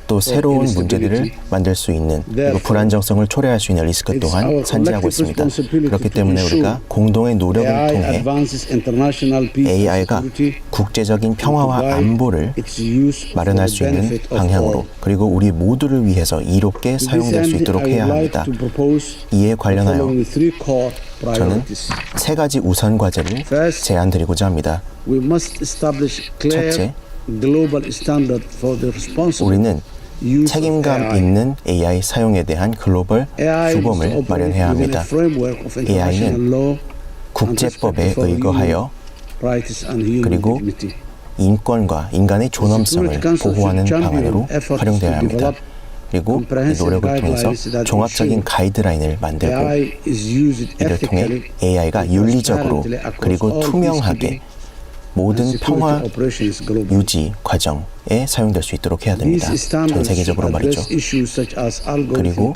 또 새로운 문제들을 만들 수 있는 그리고 불안정성을 초래할 수 있는 리스크 또한 산재하고 있습니다. 그렇기 때문에 우리가 공동의 노력을 통해 AI가 국제적인 평화와 안보를 마련할 수 있는 방향으로 그리고 우리 모두를 위해서 이롭게 사용될 수 있도록 해야 합니다. 이에 관련하여 저는 세 가지 우선 과제를 제안드리고자 합니다. 첫째, 우리는 책임감 있는 AI 사용에 대한 글로벌 규범을 마련해야 합니다. AI는 국제법에 의거하여 그리고 인권과 인간의 존엄성을 보호하는 방안으로 활용되어야 합니다. 그리고 이 노력을 통해서 종합적인 가이드라인을 만들고 이를 통해 AI가 윤리적으로 그리고 투명하게 모든 평화 유지 과정에 사용될 수 있도록 해야 됩니다. 전 세계적으로 말이죠. 그리고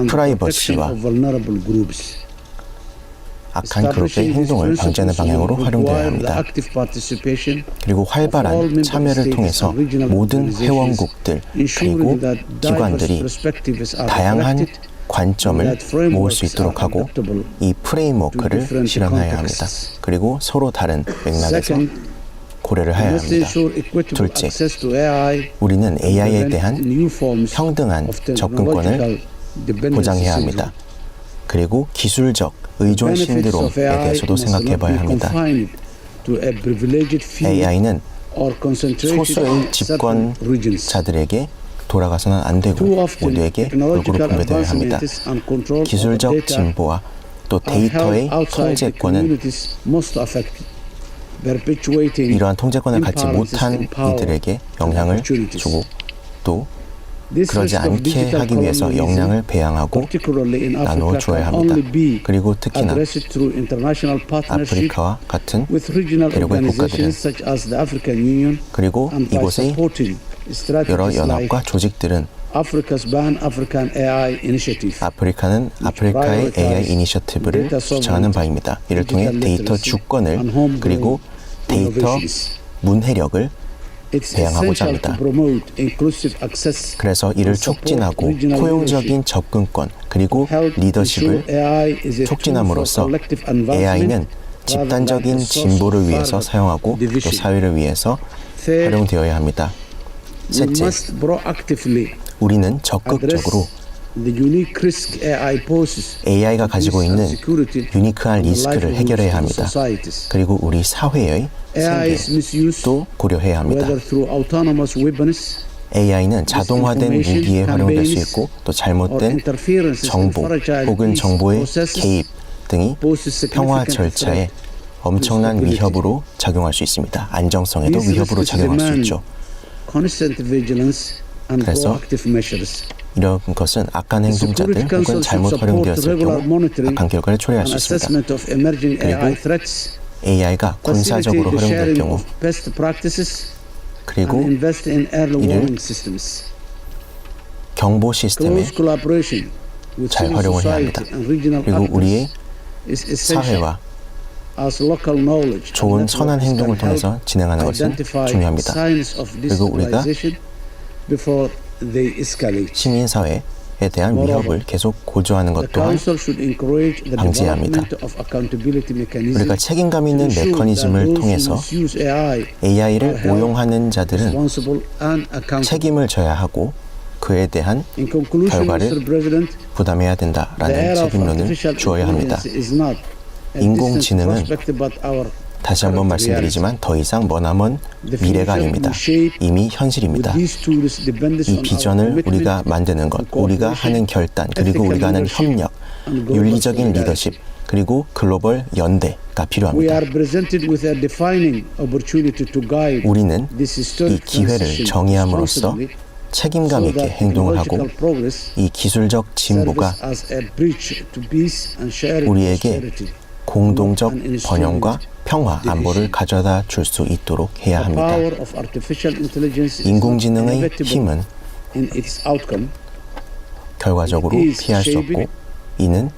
프라이버시와 악한 그룹의 행동을 방지하는 방향으로 활용되어야 합니다. 그리고 활발한 참여를 통해서 모든 회원국들 그리고 기관들이 다양한 관점을 모을 수 있도록 하고 이 프레임워크를 실현해야 합니다. 그리고 서로 다른 맥락에서 고려를 해야 합니다. 둘째, 우리는 AI에 대한 평등한 접근권을 보장해야 합니다. 그리고 기술적 의존 신드롬에 대해서도 생각해 봐야 합니다. AI는 소수의 집권자들에게 돌아가서는 안 되고 모두에게 골고루 분배되어야 합니다. 기술적 진보와 또 데이터의 통제권은 이러한 통제권을 갖지 못한 이들에게 영향을 주고 또 그러지 않게 하기 위해서 역량을 배양하고 나누어 주어야 합니다. 그리고 특히나 아프리카와 같은 대륙의 국가들은 그리고 이곳의 여러 연합과 조직들은 아프리카는 아프리카의 AI 이니셔티브를 주창하는 바입니다. 이를 통해 데이터 주권을 그리고 데이터 문해력을 배양하고자 합니다. 그래서 이를 촉진하고 포용적인 접근권 그리고 리더십을 촉진함으로써 AI는 집단적인 진보를 위해서 사용하고 또 사회를 위해서 활용되어야 합니다. 셋째, 우리는 적극적으로 AI가 가지고 있는 유니크한 리스크를 해결해야 합니다. 그리고 우리 사회의 생계도 고려해야 합니다. AI는 자동화된 무기에 활용될 수 있고 또 잘못된 정보 혹은 정보의 개입 등이 평화 절차에 엄청난 위협으로 작용할 수 있습니다. 안정성에도 위협으로 작용할 수 있죠. 그래서 이런 것은 악한 행동자들 혹은 잘못 활용되었을 경우 악한 결과를 초래할 수 있습니다. 그리고 AI가 군사적으로 활용될 경우 그리고 이를 경보 시스템에 잘 활용을 해야 합니다. 그리고 우리의 사회와 좋은 선한 행동을 통해서 진행하는 것은 중요합니다. 그리고 우리가 시민사회에 대한 위협을 계속 고조하는 것 또한 방지해야 합니다. 우리가 책임감 있는 메커니즘을 통해서 AI를 오용하는 자들은 책임을 져야 하고 그에 대한 결과를 부담해야 된다라는 책임론을 주어야 합니다. 인공지능은 다시 한번 말씀드리지만 더 이상 머나먼 미래가 아닙니다. 이미 현실입니다. 이 비전을 우리가 만드는 것, 우리가 하는 결단, 그리고 우리가 하는 협력, 윤리적인 리더십, 그리고 글로벌 연대가 필요합니다. 우리는 이 기회를 정의함으로써 책임감 있게 행동을 하고 이 기술적 진보가 우리에게 공동적 번영과 평화, 안보를 가져다 줄 수 있도록 해야 합니다. 인공지능의 힘은 결과적으로 피할 수 없고 이는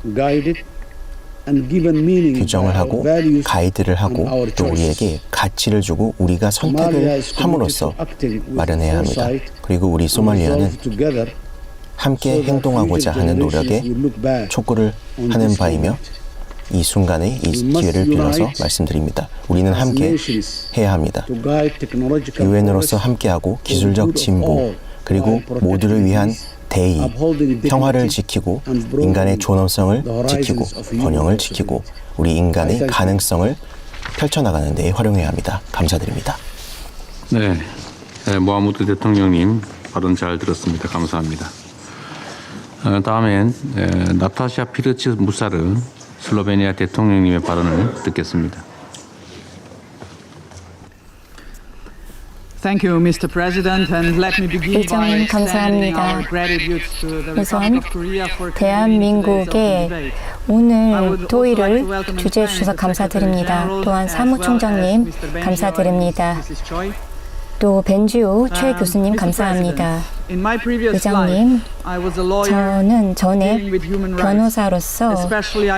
규정을 하고 가이드를 하고 또 우리에게 가치를 주고 우리가 선택을 함으로써 마련해야 합니다. 그리고 우리 소말리아는 함께 행동하고자 하는 노력에 촉구를 하는 바이며 이 순간에 이 기회를 빌어서 말씀드립니다. 우리는 함께 해야 합니다. 유엔으로서 함께하고 기술적 진보 그리고 모두를 위한 대의, 평화를 지키고 인간의 존엄성을 지키고 번영을 지키고 우리 인간의 가능성을 펼쳐나가는 데 활용해야 합니다. 감사드립니다. 네, 모하무드 대통령님 발언 잘 들었습니다. 감사합니다. 다음엔 나타샤 피르츠 무사르 슬로베니아 대통령님의 발언을 듣겠습니다. Thank you, Mr. President, and let me begin by extending our gratitude to the Republic of Korea for 대한민국의 오늘 토의를 주재해 주셔서 감사드립니다. 또한 사무총장님 감사드립니다. 또 벤지오 최 교수님 감사합니다. 의장님, 저는 전에 변호사로서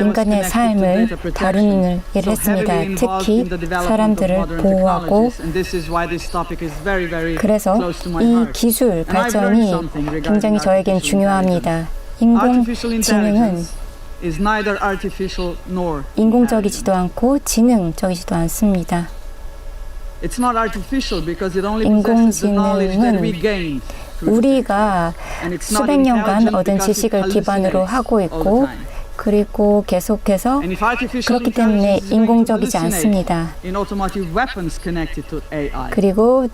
인간의 삶을 다루는 일을 했습니다. 특히 사람들을 보호하고 그래서 이 기술 발전이 굉장히 저에겐 중요합니다. 인공지능은 인공적이지도 않고 지능적이지도 않습니다. 인공지능은 우리가 수백 년간 얻은 지식을 기반으로 하고 있고 그리고 계속해서 그렇기 때문에 인공적이지 않습니다. 그리고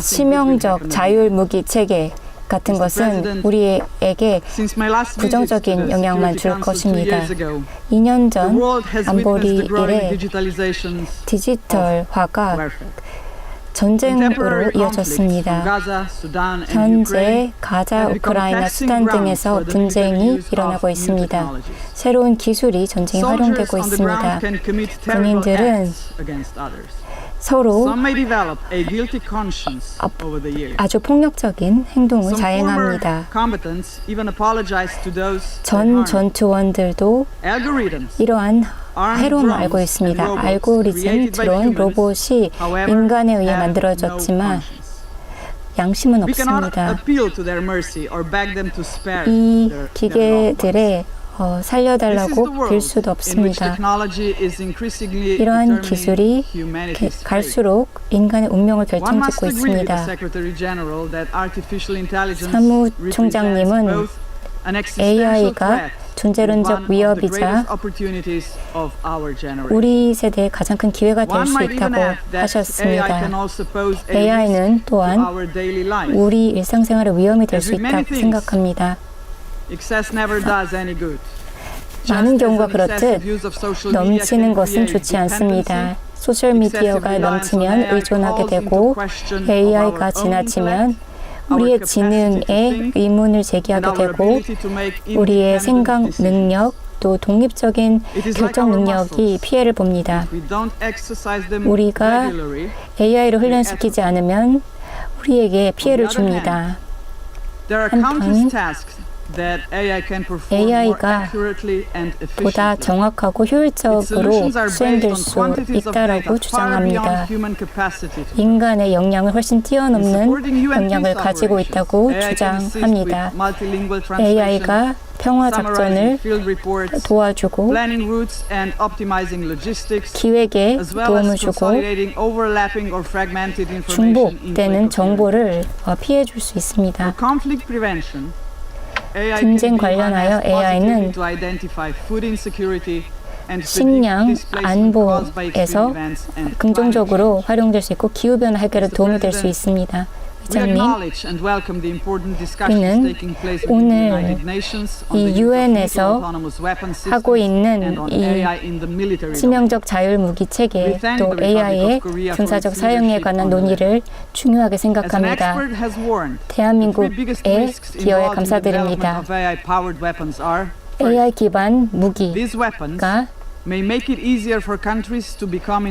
치명적 자율 무기 체계 같은 것은 우리에게 부정적인 영향만 줄 것입니다. 2년 전 안보리 일에 디지털화가 전쟁으로 이어졌습니다. 현재 가자, 우크라이나, 수단 등에서 분쟁이 일어나고 있습니다. 새로운 기술이 전쟁에 활용되고 있습니다. 군인들은 서로 아주 폭력적인 행동을 자행합니다. 전 전투원들도 이러한 해로움을 알고 있습니다. 알고리즘, 드론, 로봇이 인간에 의해 만들어졌지만 양심은 없습니다. 이 기계들의 살려달라고 빌 수도 없습니다. 이러한 기술이 갈수록 인간의 운명을 결정짓고 있습니다. 사무총장님은 AI가 존재론적 위협이자 우리 세대의 가장 큰 기회가 될 수 있다고 하셨습니다. AI는 또한 우리 일상생활의 위험이 될 수 있다고 생각합니다. 많은 경우가 그렇듯 넘치는 것은 좋지 않습니다. 소셜미디어가 넘치면 의존하게 되고 AI가 지나치면 우리의 지능에 의문을 제기하게 되고 우리의 생각 능력 또 독립적인 결정 능력이 피해를 봅니다. 우리가 AI를 훈련시키지 않으면 우리에게 피해를 줍니다. 한편 AI가 보다 정확하고 효율적으로 수행될 수 있다라고 주장합니다. 인간의 역량을 훨씬 뛰어넘는 역량을 가지고 있다고 주장합니다. AI가 평화 작전을 도와주고 기획에 도움을 주고 중복되는 정보를 피해 줄 수 있습니다. 분쟁 관련하여 AI는 식량 안보에서 긍정적으로 활용될 수 있고 기후변화 해결에 도움이 될 수 있습니다. 회장님, 우리는 오늘 이 유엔에서 하고 있는 이 치명적 자율무기 체계 또 AI의 군사적 사용에 관한 논의를 중요하게 생각합니다. 대한민국의 기여에 감사드립니다. AI 기반 무기가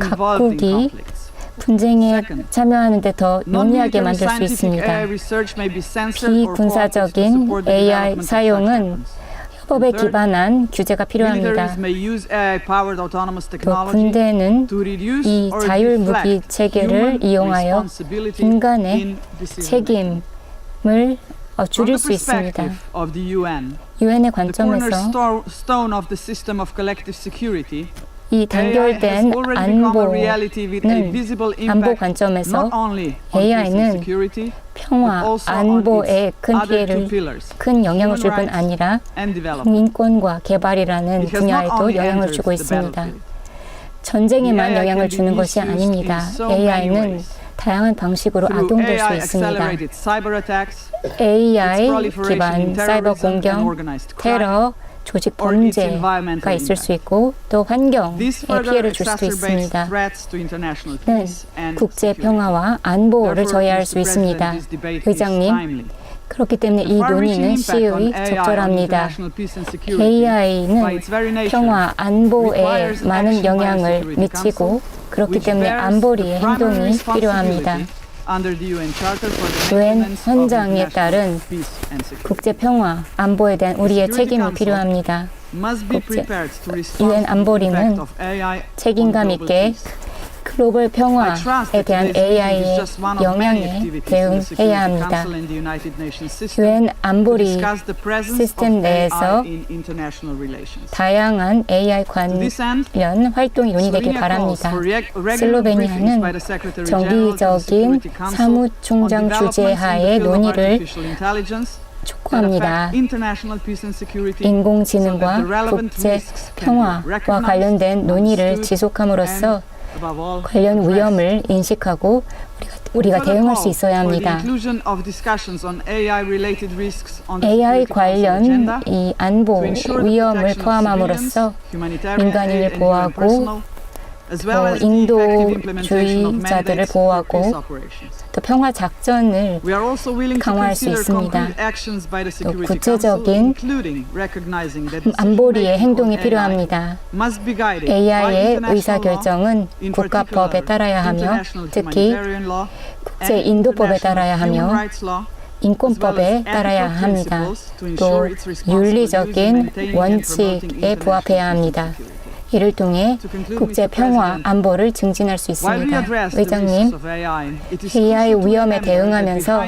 각국이 분쟁에 참여하는 데 더 용이하게 만들 수 있습니다. 비군사적인 AI 사용은 협업에 기반한 규제가 필요합니다. 또 군대는 이 자율무기 체계를 이용하여 인간의 책임을 줄일 수 있습니다. 유엔의 관점에서 이 단결된 안보 관점에서 AI는 평화, 안보에 큰 영향을 줄 뿐 아니라 인권과 개발이라는 분야에도 영향을 주고 있습니다. 전쟁에만 영향을 주는 것이 아닙니다. AI는 다양한 방식으로 악용될 수 있습니다. AI 기반 사이버 공격, 테러, 조직 범죄가 있을 수 있고 또 환경에 피해를 줄 수도 있습니다. 국제 평화와 안보를 저해할 수 있습니다. 의장님, 그렇기 때문에 이 논의는 시의 적절합니다. AI는 평화, 안보에 많은 영향을 미치고 그렇기 때문에 안보리의 행동이 필요합니다. 유엔 헌장에 따른 국제 평화, 안보에 대한 우리의 책임이 필요합니다. 유엔 안보리는 책임감 있게 글로벌 평화에 대한 AI의 영향에 대응해야 합니다. 유엔 안보리 시스템 내에서 다양한 AI 관련 활동이 논의되길 바랍니다. 슬로베니아는 정기적인 사무총장 주재하에 논의를 촉구합니다. 인공지능과 국제 평화와 관련된 논의를 지속함으로써 관련 위험을 인식하고 우리가 대응할 수 있어야 합니다. AI 관련 이 안보 위험을 포함함으로써 민간인을 보호하고 또 인도주의자들을 보호하고 또 평화 작전을 강화할 수 있습니다. 또 구체적인 안보리의 행동이 필요합니다. AI의 의사결정은 국가법에 따라야 하며 특히 국제 인도법에 따라야 하며 인권법에 따라야 합니다. 또 윤리적인 원칙에 부합해야 합니다. 이를 통해 국제 평화 안보를 증진할 수 있습니다. 의장님, AI 위험에 대응하면서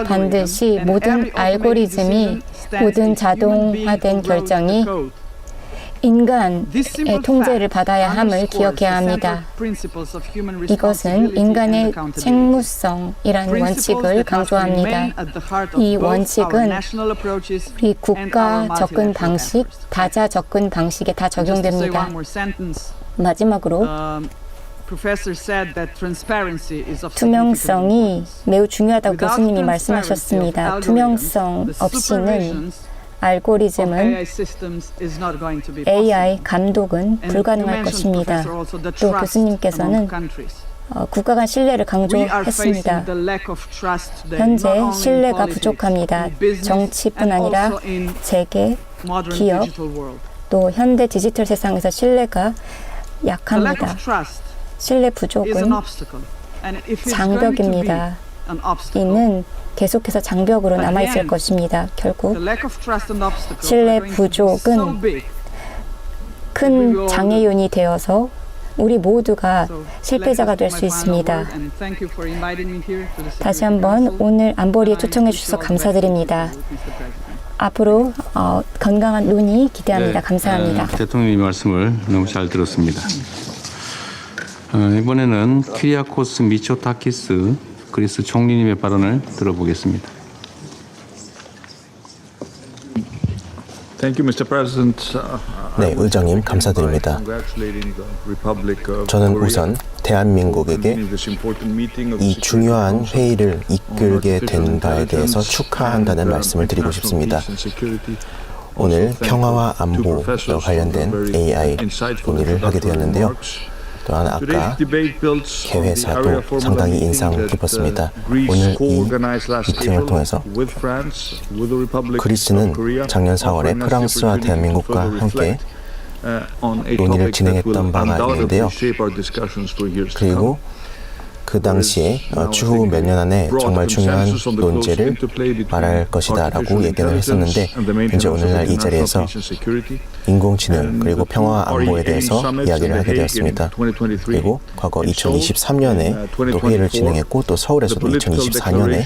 반드시 모든 알고리즘이 모든 자동화된 결정이 인간의 통제를 받아야 함을 기억해야 합니다. 이것은 인간의 책무성이라는 원칙을 강조합니다. 이 원칙은 우리 국가 접근 방식, 다자 접근 방식에 다 적용됩니다. 마지막으로 투명성이 매우 중요하다고 교수님이 말씀하셨습니다. 투명성 없이는 알고리즘은 AI 감독은 불가능할 것입니다. 또 교수님께서는 국가 간 신뢰를 강조했습니다. 현재 신뢰가 부족합니다. 정치뿐 아니라 재계, 기업, 또 현대 디지털 세상에서 신뢰가 약합니다. 신뢰 부족은 장벽입니다. 이는 계속해서 장벽으로 남아있을 것입니다. 결국 신뢰 부족은 큰 장애요인이 되어서 우리 모두가 실패자가 될 수 있습니다. 다시 한번 오늘 안보리에 초청해 주셔서 감사드립니다. 앞으로 건강한 논의 기대합니다. 감사합니다. 대통령님 말씀을 너무 잘 들었습니다. 이번에는 키리아코스 미초타키스 그리스 총리님의 발언을 들어보겠습니다. Thank you, Mr. President. 네, 의장님 감사드립니다. 저는 우선 대한민국에게 이 중요한 회의를 이끌게 된 바에 대해서 축하한다는 말씀을 드리고 싶습니다. 오늘 평화와 안보와 관련된 AI 논의를 하게 되었는데요. 또한 아까 개회사도 상당히 인상 깊었습니다. 오늘 이 미팅을 통해서 그리스는 작년 4월에 프랑스와 대한민국과 함께 논의를 진행했던 바가 있는데요. 그리고 그 당시에 추후 몇 년 안에 정말 중요한 논제를 말할 것이다 라고 얘기를 했었는데 이제 오늘날 이 자리에서 인공지능 그리고 평화 안보에 대해서 이야기를 하게 되었습니다. 그리고 과거 2023년에 또 회의를 진행했고 또 서울에서도 2024년에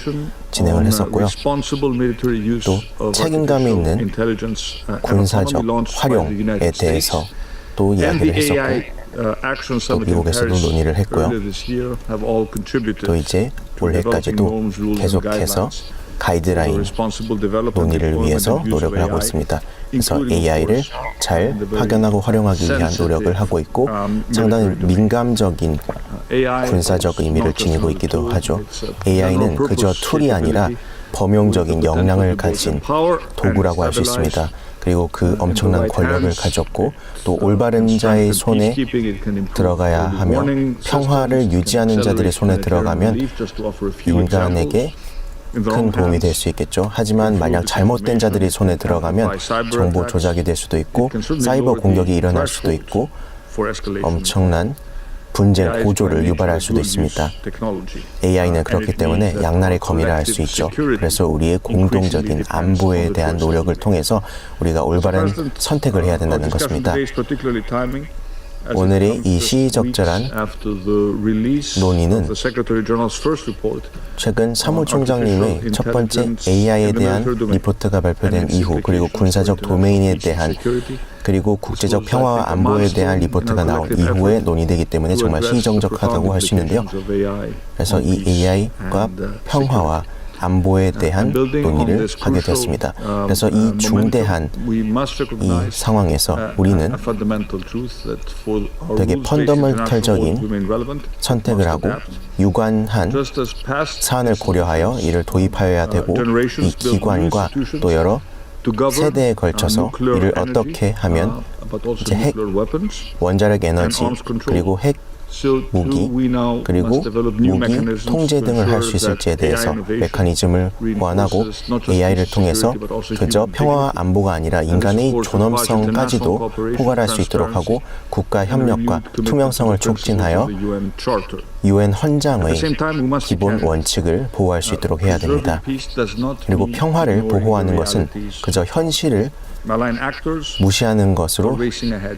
진행을 했었고요. 또 책임감이 있는 군사적 활용에 대해서 또 이야기를 했었고 또 미국에서도 논의를 했고요. 또 이제 올해까지도 계속해서 가이드라인 논의를 위해서 노력을 하고 있습니다. 그래서 AI를 잘 파견하고 활용하기 위한 노력을 하고 있고 상당히 민감적인 군사적 의미를 지니고 있기도 하죠. AI는 그저 툴이 아니라 범용적인 역량을 가진 도구라고 할 수 있습니다. 그리고 그 엄청난 권력을 가졌고 또 올바른 자의 손에 들어가야 하며 평화를 유지하는 자들의 손에 들어가면 인간에게 큰 도움이 될 수 있겠죠. 하지만 만약 잘못된 자들의 손에 들어가면 정보 조작이 될 수도 있고 사이버 공격이 일어날 수도 있고 엄청난 분쟁 고조를 유발할 수도 있습니다. AI는 그렇기 때문에 양날의 검이라 할 수 있죠. 그래서 우리의 공동적인 안보에 대한 노력을 통해서 우리가 올바른 선택을 해야 된다는 것입니다. 오늘의 이 시의적절한 논의는 최근 사무총장님의 첫 번째 AI에 대한 리포트가 발표된 이후 그리고 군사적 도메인에 대한 그리고 국제적 평화와 안보에 대한 리포트가 나온 이후에 논의되기 때문에 정말 시의적절하다고 할 수 있는데요. 그래서 이 AI과 평화와 안보에 대한 논의를 하게 되었습니다. 그래서 이 중대한 이 상황에서 우리는 되게 펀더멘털적인 선택을 하고 유관한 사안을 고려하여 이를 도입하여야 되고 이 기관과 또 여러 세대에 걸쳐서 이를 어떻게 하면 이제 핵, 원자력 에너지 그리고 핵 무기 그리고 무기 통제 등을 할 수 있을지에 대해서 메커니즘을 보완하고 AI를 통해서 그저 평화와 안보가 아니라 인간의 존엄성까지도 포괄할 수 있도록 하고 국가 협력과 투명성을 촉진하여 UN 헌장의 기본 원칙을 보호할 수 있도록 해야 됩니다. 그리고 평화를 보호하는 것은 그저 현실을 무시하는 것으로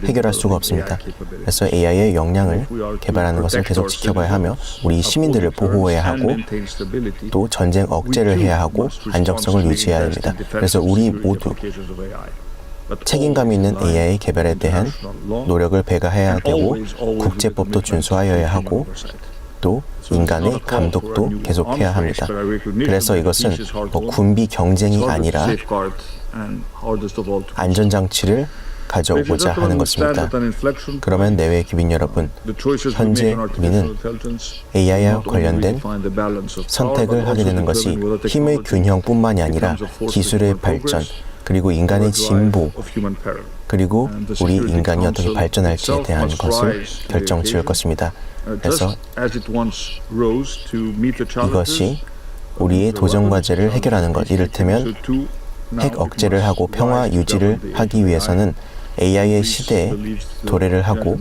해결할 수가 없습니다. 그래서 AI의 역량을 개발하는 것을 계속 지켜봐야 하며 우리 시민들을 보호해야 하고 또 전쟁 억제를 해야 하고 안정성을 유지해야 됩니다. 그래서 우리 모두 책임감 있는 AI 개발에 대한 노력을 배가해야 되고 국제법도 준수하여야 하고 또 인간의 감독도 계속해야 합니다. 그래서 이것은 군비 경쟁이 아니라 안전장치를 가져오고자 하는 것입니다. 그러면 내외 기빈 여러분, 현재 우리는 AI와 관련된 선택을 하게 되는 것이 힘의 균형뿐만이 아니라 기술의 발전, 그리고 인간의 진보, 그리고 우리 인간이 어떻게 발전할지에 대한 것을 결정 지을 것입니다. 그래서 이것이 우리의 도전 과제를 해결하는 것, 이를테면 핵 억제를 하고 평화 유지를 하기 위해서는 AI의 시대에 도래를 하고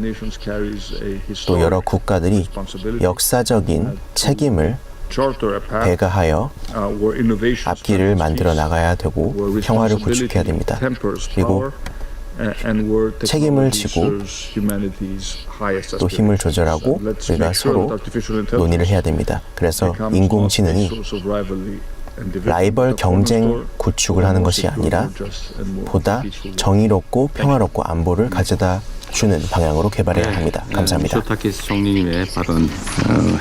또 여러 국가들이 역사적인 책임을 배가하여 앞길을 만들어 나가야 되고 평화를 구축해야 됩니다. 그리고 책임을 지고 또 힘을 조절하고 우리가 서로 논의를 해야 됩니다. 그래서 인공지능이 라이벌 경쟁 구축을 하는 것이 아니라 보다 정의롭고 평화롭고 안보를 가져다 주는 방향으로 개발해야 합니다. 감사합니다. 미소타케스 총리님의 발언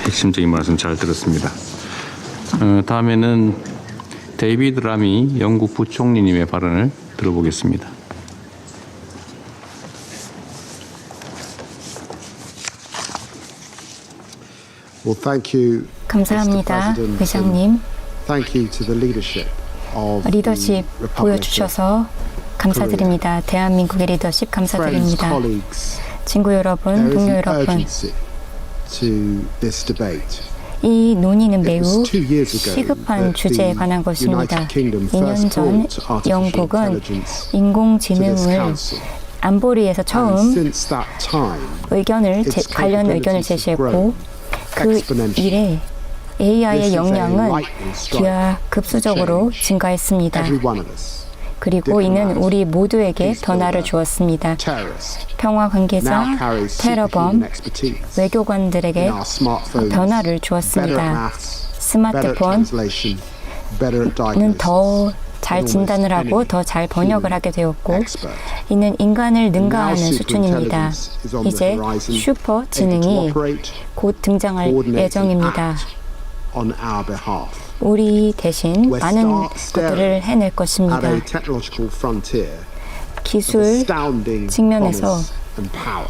핵심적인 말씀 잘 들었습니다. 다음에는 데이비드 라미 영국 부총리님의 발언을 들어보겠습니다. Well, thank you, 감사합니다, Mr. President, 의장님. and thank you to the leadership of 리더십 the Republic 보여주셔서 감사드립니다. 대한민국의 리더십 Friends, 감사드립니다. colleagues, 친구 여러분, there is 동료 an 여러분, urgency to this debate. 이 논의는 It 매우 was 2 years ago 시급한 that 주제에 the 관한 것입니다. United Kingdom 2년 first 전 brought artificial 영국은 intelligence to this 인공지능을 council. 안보리에서 And 처음 since that time, 관련 의견을 제시했고 그 이래 AI의 역량은 기하급수적으로 증가했습니다. every one of us, 그리고 이는 우리 모두에게 변화를 주었습니다. terrorists, 평화 관계자, now carries 테러범, superhuman expertise 외교관들에게 in our smartphones, 변화를 better at 주었습니다. maths, better at 스마트폰은 translation, better at diagnosis, 더 잘 진단을 하고 더 잘 번역을 하게 되었고 expert. 이는 인간을 능가하는 Now 수준입니다. superintelligence is on the 이제 horizon, 슈퍼 able to 지능이 operate, 곧 등장할 coordinate and 예정입니다. act on our behalf. 우리 대신 We're 많은 staring 것들을 해낼 At 것입니다. a technological frontier of 기술 astounding 측면에서 promise and power.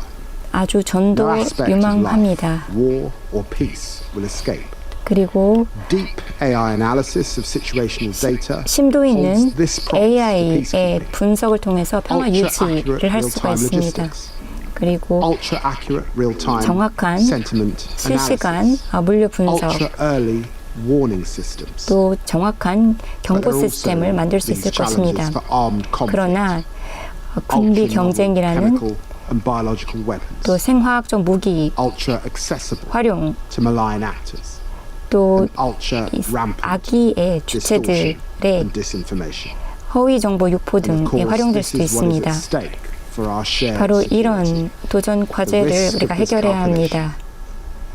아주 No 전도 aspect of 유망합니다. life, war or peace will escape. 그리고 Deep AI analysis of situational data 심도 있는 holds this promise for AI의 peacekeeping. 분석을 통해서 평화 Ultra-accurate 유지를 할 수가 real-time 있습니다. logistics, 그리고 ultra-accurate real-time 정확한 sentiment 실시간 analysis, 물류 분석, ultra-early warning systems. 또 정확한 But 경보 there are 시스템을 also 만들 수 있을 these challenges 것입니다. for armed conflict, 그러나 군비 ultra-novel 경쟁이라는 chemical and biological weapons, 또 생화학적 무기 ultra-accessible 활용, to malign actors, 또 and ultra-rampant 악의의 distortion 주체들의 and disinformation. 허위 정보 유포 And of 등에 course, 활용될 this 수도 is what is 있습니다. at stake for our shared 바로 security. 이런 도전 과제를 risk 우리가 of this 해결해야 합니다.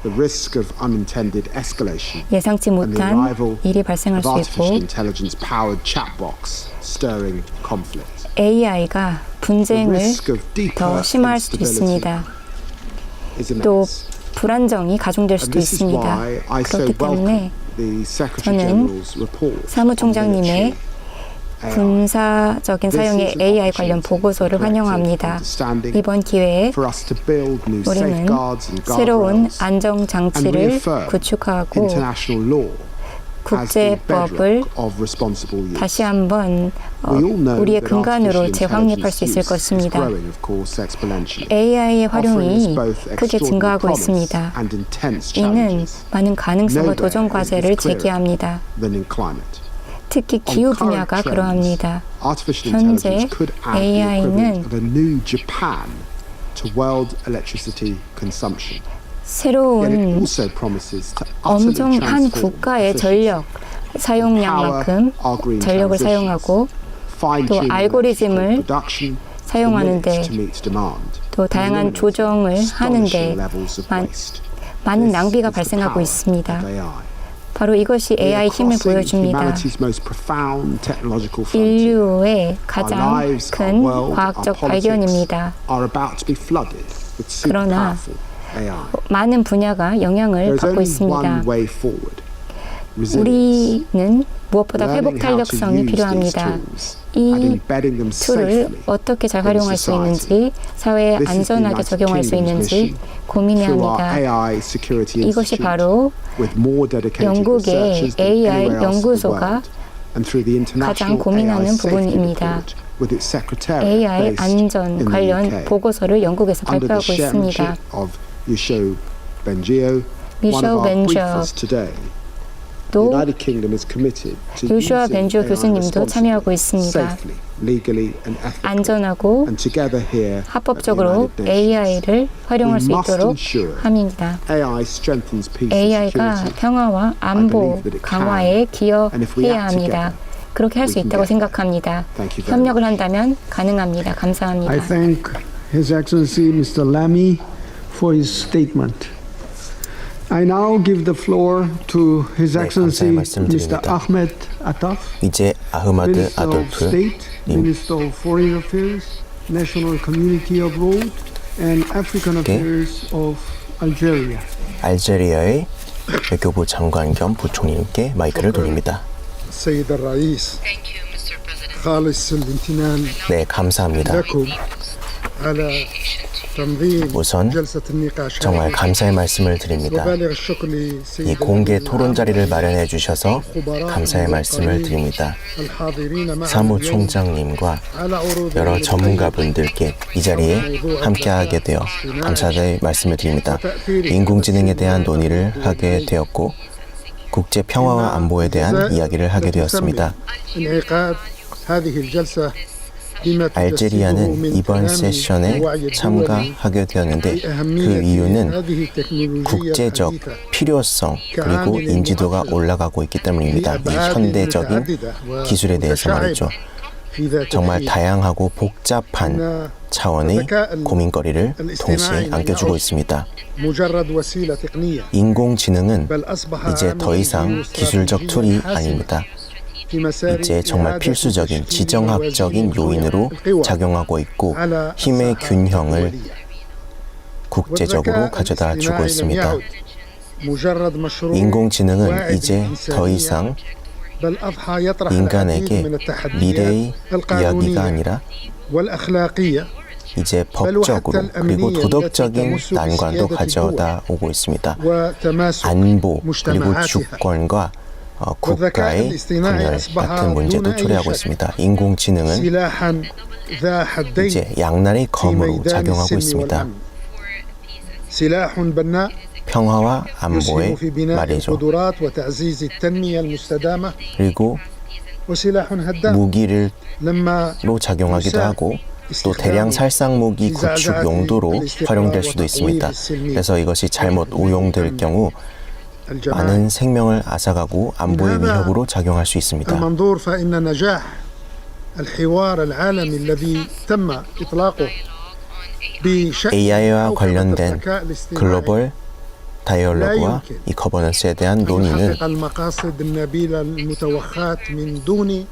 The risk of unintended escalation 예상치 and the 못한 arrival 일이 발생할 of 수 artificial 있고 intelligence-powered chatbots stirring conflict. AI가 The 분쟁을 risk of deeper 더 심화할 수도 instability 있습니다. is 또 immense. 불안정이 가중될 And 수도 this is 있습니다. why I so 그렇기 때문에 welcome the Secretary 저는 General's report on 사무총장님의 military AI. 군사적인 This 사용의 is an AI 관련 opportunity 보고서를 for 환영합니다. understanding, 이번 기회에 for us to build new 우리는 safeguards and 새로운 guardrails 안정 and 장치를 reaffirm 구축하고 international law as the 국제법을 bedrock of responsible use. 다시 한번 We all know 우리의 that 근간으로 artificial 재확립할 수 있을 intelligence use is 것입니다. growing, of course, exponentially. AI의 Offering us 활용이 both 크게 extraordinary 증가하고 promise 있습니다. and intense 이는 challenges 많은 가능성과 Nowhere 도전 is 과제를 this clearer 제기합니다. than in climate. 특히 기후 분야가 그러합니다. Artificial 현재 intelligence could add the AI는 equivalent of a new Japan to world electricity consumption. Yet it 새로운 also promises to utterly 엄청한 transform 국가의 efficiency, 전력 사용량만큼 our green 전력을 transitions, 사용하고 fine-tuning 알고리즘을 electrical production 사용하는데 to meet demand, 또 다양한 eliminating 조정을 하는데 astonishing levels of waste. 많은 This 낭비가 is the 발생하고 power 있습니다. of AI. 바로 이것이 We are AI 힘을 crossing 보여줍니다. humanity's most profound technological frontier. 인류의 Our 가장 lives, our 큰 world, our 과학적 politics 발견입니다. are about to be flooded with super 그러나 powerful AI. 많은 분야가 영향을 There is 받고 only 있습니다. one way forward. Resilience. 우리는 무엇보다 회복 Learning how to 탄력성이 use these 필요합니다. tools and 이 embedding them 툴을 safely 어떻게 잘 in 활용할 수 있는지, 사회에 This is the 안전하게 United 적용할 수 Kingdom's 있는지 mission 고민해야 through our 합니다. AI Security 이것이 Institute, 바로 with more dedicated 영국의 researchers than AI anywhere else in the 연구소가 world, and through the International 가장 고민하는 AI Safety 부분입니다. Report, with its secretariat AI based 안전 in the 관련 UK. 보고서를 영국에서 Under the 발표하고 있습니다. chairmanship of Yusho Bengio, one Yusho of our Bengio briefers today, the 또 United Kingdom is committed to 유슈아 using 벤조 AI 교수님도 참여하고 있습니다. safely, legally and ethically. 안전하고 And together here at the 합법적으로 United Nations, AI를 활용할 수 we must 있도록 ensure 합니다. AI strengthens peace and AI가 security. 평화와 안보 that it can. 강화에 And if we 기여해야 act 합니다. together, 그렇게 할 수 we can 있다고 get there. 생각합니다. Thank you very 협력을 much. 한다면 가능합니다. 감사합니다. I thank His Excellency Mr. Lamy for his statement. I now give the floor to His Excellency 감사의 Mr. 말씀드립니다. Ahmed Attaf, 이제 아흐마드 Minister of 아돌프 State, 님 Minister of Foreign Affairs, National Community Abroad, and African Affairs of Algeria. 알제리아의 외교부 장관 겸 부총리님께 마이크를 돌립니다. السيد الرئيس خالص الامتنان 네, 감사합니다. لكم على 우선 جلسة النقاش 정말 감사의 말씀을 드립니다. وبالغ الشكر لسيد 이 공개 토론 자리를 마련해 주셔서 감사의 말씀을 드립니다. الحاضرين معنا 사무총장님과 على عروض 여러 전문가분들께 이 자리에 함께하게 되어 감사의 말씀을 드립니다. 인공지능에 대한 논의를 하게 되었고 국제 평화와 안보에 대한 이야기를 하게 되었습니다. انعقاد هذه الجلسة بما 알제리아는 تجسده من 이번 تمام 세션에 الوعي الدولي 참가하게 되었는데 그 بأهمية 이유는 هذه التكنولوجيا 국제적 الحديثة 필요성 그리고 인지도가 올라가고 있기 때문입니다. 이 현대적인 기술에 대해서 말이죠. في ذات 정말 الحين. 다양하고 복잡한 차원의 고민거리를 동시에 안겨주고 있습니다. مجرد وسيلة تقنية 인공지능은 بل أصبح 이제 더 이상 기술적 툴이 아닙니다. في مسار 이제 정말 إعادة 필수적인 تشكيل 지정학적인 موازين 요인으로 القوى 작용하고 있고 على 힘의 الساحة 균형을 الدولية. 국제적으로 والذكاء 가져다 주고 الاصطناعي لم 있습니다. يعد مجرد مشروع 인공지능은 واعد 이제 더 إنسانية، 이상 بل أضحى يطرح 인간에게 العديد من التحديات 미래의 이야기가 القانونية 아니라 والأخلاقية 이제 법적으로 그리고 도덕적인 난관도 가져다 오고 있습니다. وتماسك 안보 그리고 مجتمعاتها. 주권과 국가의 분열 같은 문제도 초래하고 있습니다. 인공지능은 سلاحا ذا حدين 이제 양날의 في 검으로 ميدان 작용하고 السلم 있습니다. والأمن. سلاح بناء 평화와 يسهم 안보의 في بناء 말이죠. القدرات وتعزيز التنمية المستدامة، 그리고 وسلاح هدام 무기로 لما 작용하기도 하고 또 대량 살상 무기 구축 용도로 활용될 수도 있습니다. 그래서 이것이 잘못 오용될 경우 الجماعة. 많은 생명을 앗아가고 안보의 위협으로 작용할 수 있습니다. المنظور فإن نجاح الحوار العالمي الذي تم إطلاقه بشأن AI와 كوكبة 관련된 الذكاء الاصطناعي 글로벌 다이얼로그와 이 거버넌스에 대한 논의는 يحقق المقاصد النبيلة المتوخاة من دون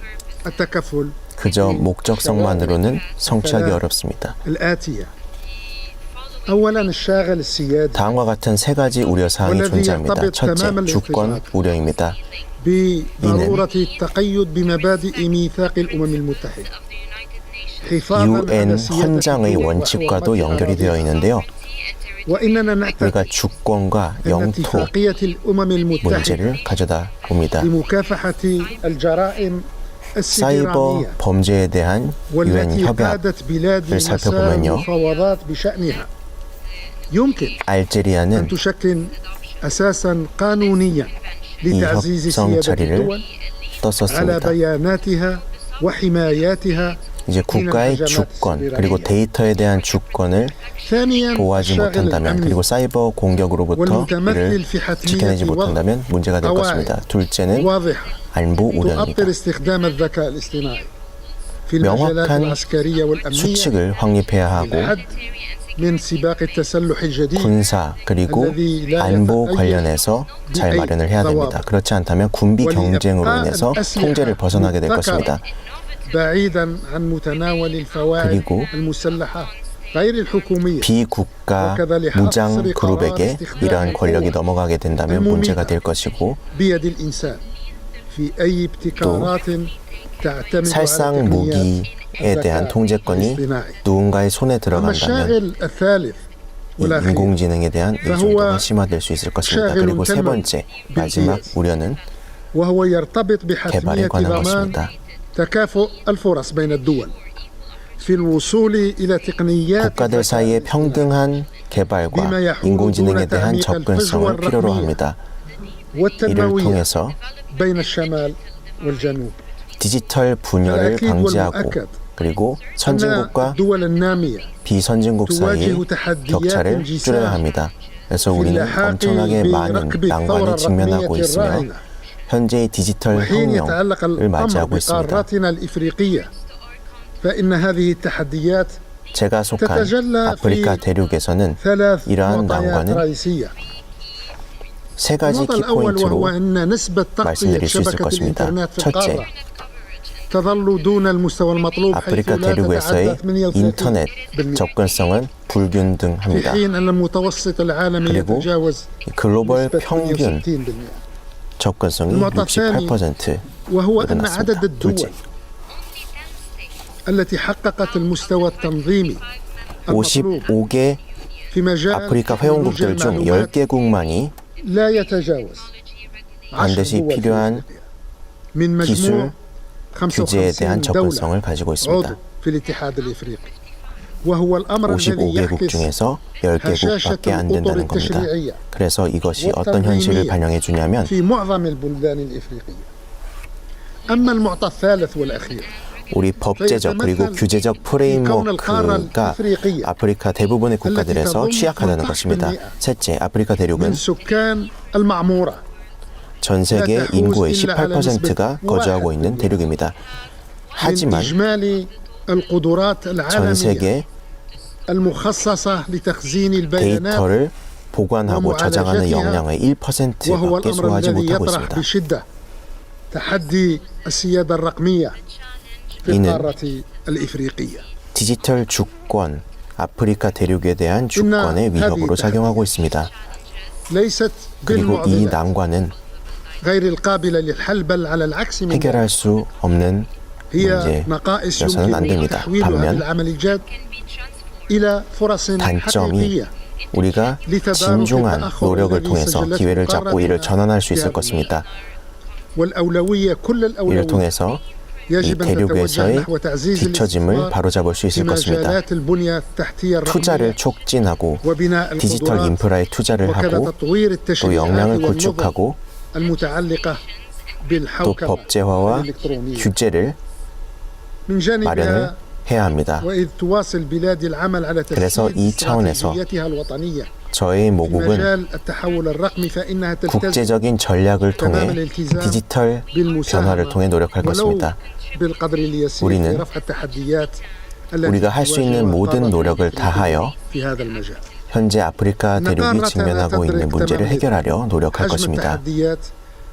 التكفل 그저 목적성만으로는 성취하기 어렵습니다. الآتية. أولا الشاغل السيادي 다음과 같은 세 가지 우려사항이 존재합니다. 첫째, 주권 우려입니다. بضرورة التقيد بمبادئ ميثاق الأمم المتحدة. حفاظاً UN على سيادة 헌장의 الدول 원칙과도 연결이 되어 있는데요. وإننا نعتقد 우리가 주권과 أن 영토 اتفاقية الأمم المتحدة 문제를 가져다 옵니다. لمكافحة الجرائم 사이버 السيبرانية 범죄에 대한 UN والتي 협약을 قادت بلادي مسار 살펴보면요. مفاوضات بشأنها يمكن أن 알제리아는 تشكل أساسا قانونيا 이 لتعزيز 협상 سيادة 자리를 الدول على 떴었습니다. بياناتها وحماياتها 이제 국가의 주권 그리고 데이터에 대한 주권을 ثانيا 보호하지 الشاغل 못한다면 그리고 الأمني 사이버 공격으로부터 이를 والمتمثل في حتمية 지켜내지 못한다면 문제가 될 것입니다. 둘째는 واضحة 안보 우려입니다. تؤطر استخدام الذكاء الاصطناعي في المجالات 명확한 العسكرية والأمنية 수칙을 확립해야 하고 للحد من سباق التسلح الجديد 군사 그리고 안보 관련해서 잘 마련을 해야 됩니다. 그렇지 않다면 군비 경쟁으로 인해서 통제를 벗어나게 될 것입니다. بعيدا عن متناول الفواعل 그리고 المسلحة غير الحكومية 비국가 무장 그룹에게 이러한 권력이 넘어가게 된다면 문제가 될 것이고 بيد الإنسان في أي ابتكارات تعتمد 살상 على 무기에 تقنيات 대한 الذكاء 통제권이 الاصطناعي. 누군가의 손에 أما 들어간다면 الشاغل الثالث 이 والأخير 인공지능에 대한 의존도가 심화될 수 있을 것입니다. 그리고 세 번째 마지막 우려는 وهو يرتبط 개발에 بحتمية 관한 ضمان 것입니다. تكافؤ الفرص بين الدول في الوصول إلى تقنيات 국가들 사이의 الذكاء 평등한 개발과 인공지능에 대한 접근성을 필요로 합니다. 이를 والتنموية 통해서 بين الشمال والجنوب. 디지털 분열을 방지하고 그리고 أن 선진국과 الدول النامية 비선진국 사이의 격차를 줄여야 합니다. 그래서 في 우리는 اللحاق 엄청나게 많은 بركب الثورة 난관에 직면하고 الرقمية 있으며 الراهنة. 현재의 디지털 وحين يتعلق 혁명을 الأمر 맞이하고 있습니다. بقاراتنا الإفريقية فإن هذه التحديات 제가 속한 아프리카 대륙에서는 ثلاث 이러한 معطيات 난관은 رئيسية. 세 가지 النقطة الأول 키포인트로 وهو أن نسبة تغطية 말씀드릴 수 있을 شبكة 것입니다. الإنترنت في 첫째, القارة تظل دون المستوى المطلوب حيث 아프리카 لا 대륙에서의 تتعدى 38%. 인터넷 접근성은 في 불균등합니다. حين أن المتوسط العالمي 그리고 يتجاوز 글로벌 نسبة 평균 68%. 접근성이 المعطى الثاني 68% وهو أن عدد 늘어났습니다. 둘째, الدول التي حققت المستوى التنظيمي 55개 في مجال 아프리카 회원국들 중 10개국만이 لا يتجاوز 반드시 필요한 من 기술, مجموع 규제에 대한 55 접근성을 دولة 가지고 있습니다. عضو في الاتحاد الإفريقي وهو الأمر الذي 55개국 يعكس 중에서 10개국밖에 안 된다는 겁니다. 그래서 이것이 어떤 현실을 반영해 주냐면 في معظم البلدان الإفريقية. أما المعطى الثالث والأخير 우리 법제적 그리고 규제적 프레임워크가 아프리카 대부분의 국가들에서 취약하다는 것입니다. 셋째, 아프리카 من 대륙은 سكان المعمورة 전 세계 인구의 18%가 거주하고 있는 대륙입니다. من 하지만 إجمالي القدرات 전 العالمية 세계 المخصصة لتخزين البيانات 데이터를 보관하고 저장하는 역량의 وهو 1%밖에 الأمر 소화하지 الذي 못하고 يطرح 있습니다. بشدة تحدي السيادة الرقمية في 이는 القارة الإفريقية. 디지털 주권, 아프리카 대륙에 대한 주권의 위협으로 작용하고 있습니다. ليست 그리고 이 بالمعضلة 난관은 غير القابلة للحل بل على العكس من ذلك 해결할 수 없는 هي نقائص 문제여서는 안 يمكن 됩니다. تحويلها 반면 بالعمل الجاد إلى فرص 단점이 حقيقية 우리가 진중한 노력을 통해서 기회를 잡고 이를 전환할 수 있을 것입니다. والأولوية كل 이를 الأولوية 통해서 이 يجب أن تتوجه 대륙에서의 نحو تعزيز 뒤처짐을 الاستثمار 바로잡을 수 في 있을 것입니다. مجالات البنية التحتية 투자를 الرقمية 촉진하고 وبناء 디지털 القدرات 인프라에 투자를 وكذا 하고 تطوير 또 التشريعات 역량을 والنظم 구축하고 المتعلقة 또 بالحوكمة 법제화와 الإلكترونية. 규제를 من جانبها 마련을 해야 합니다. وإذ تواصل بلادي العمل على 그래서 이 تسيير 차원에서 استراتيجيتها الوطنية 저의 في 목록은 مجال التحول الرقمي فإنها تلتزم 국제적인 전략을 통해 디지털 변화를 통해 노력할 ولو 것입니다. بالقدر اليسير 우리는 في رفع التحديات التي 우리가 할 수 있는 تواجه 모든 القارة 노력을 الأفريقية 다하여 في هذا المجال. 현재 아프리카 대륙이 직면하고 있는 문제를 해결하려 노력할 حجم 것입니다. التحديات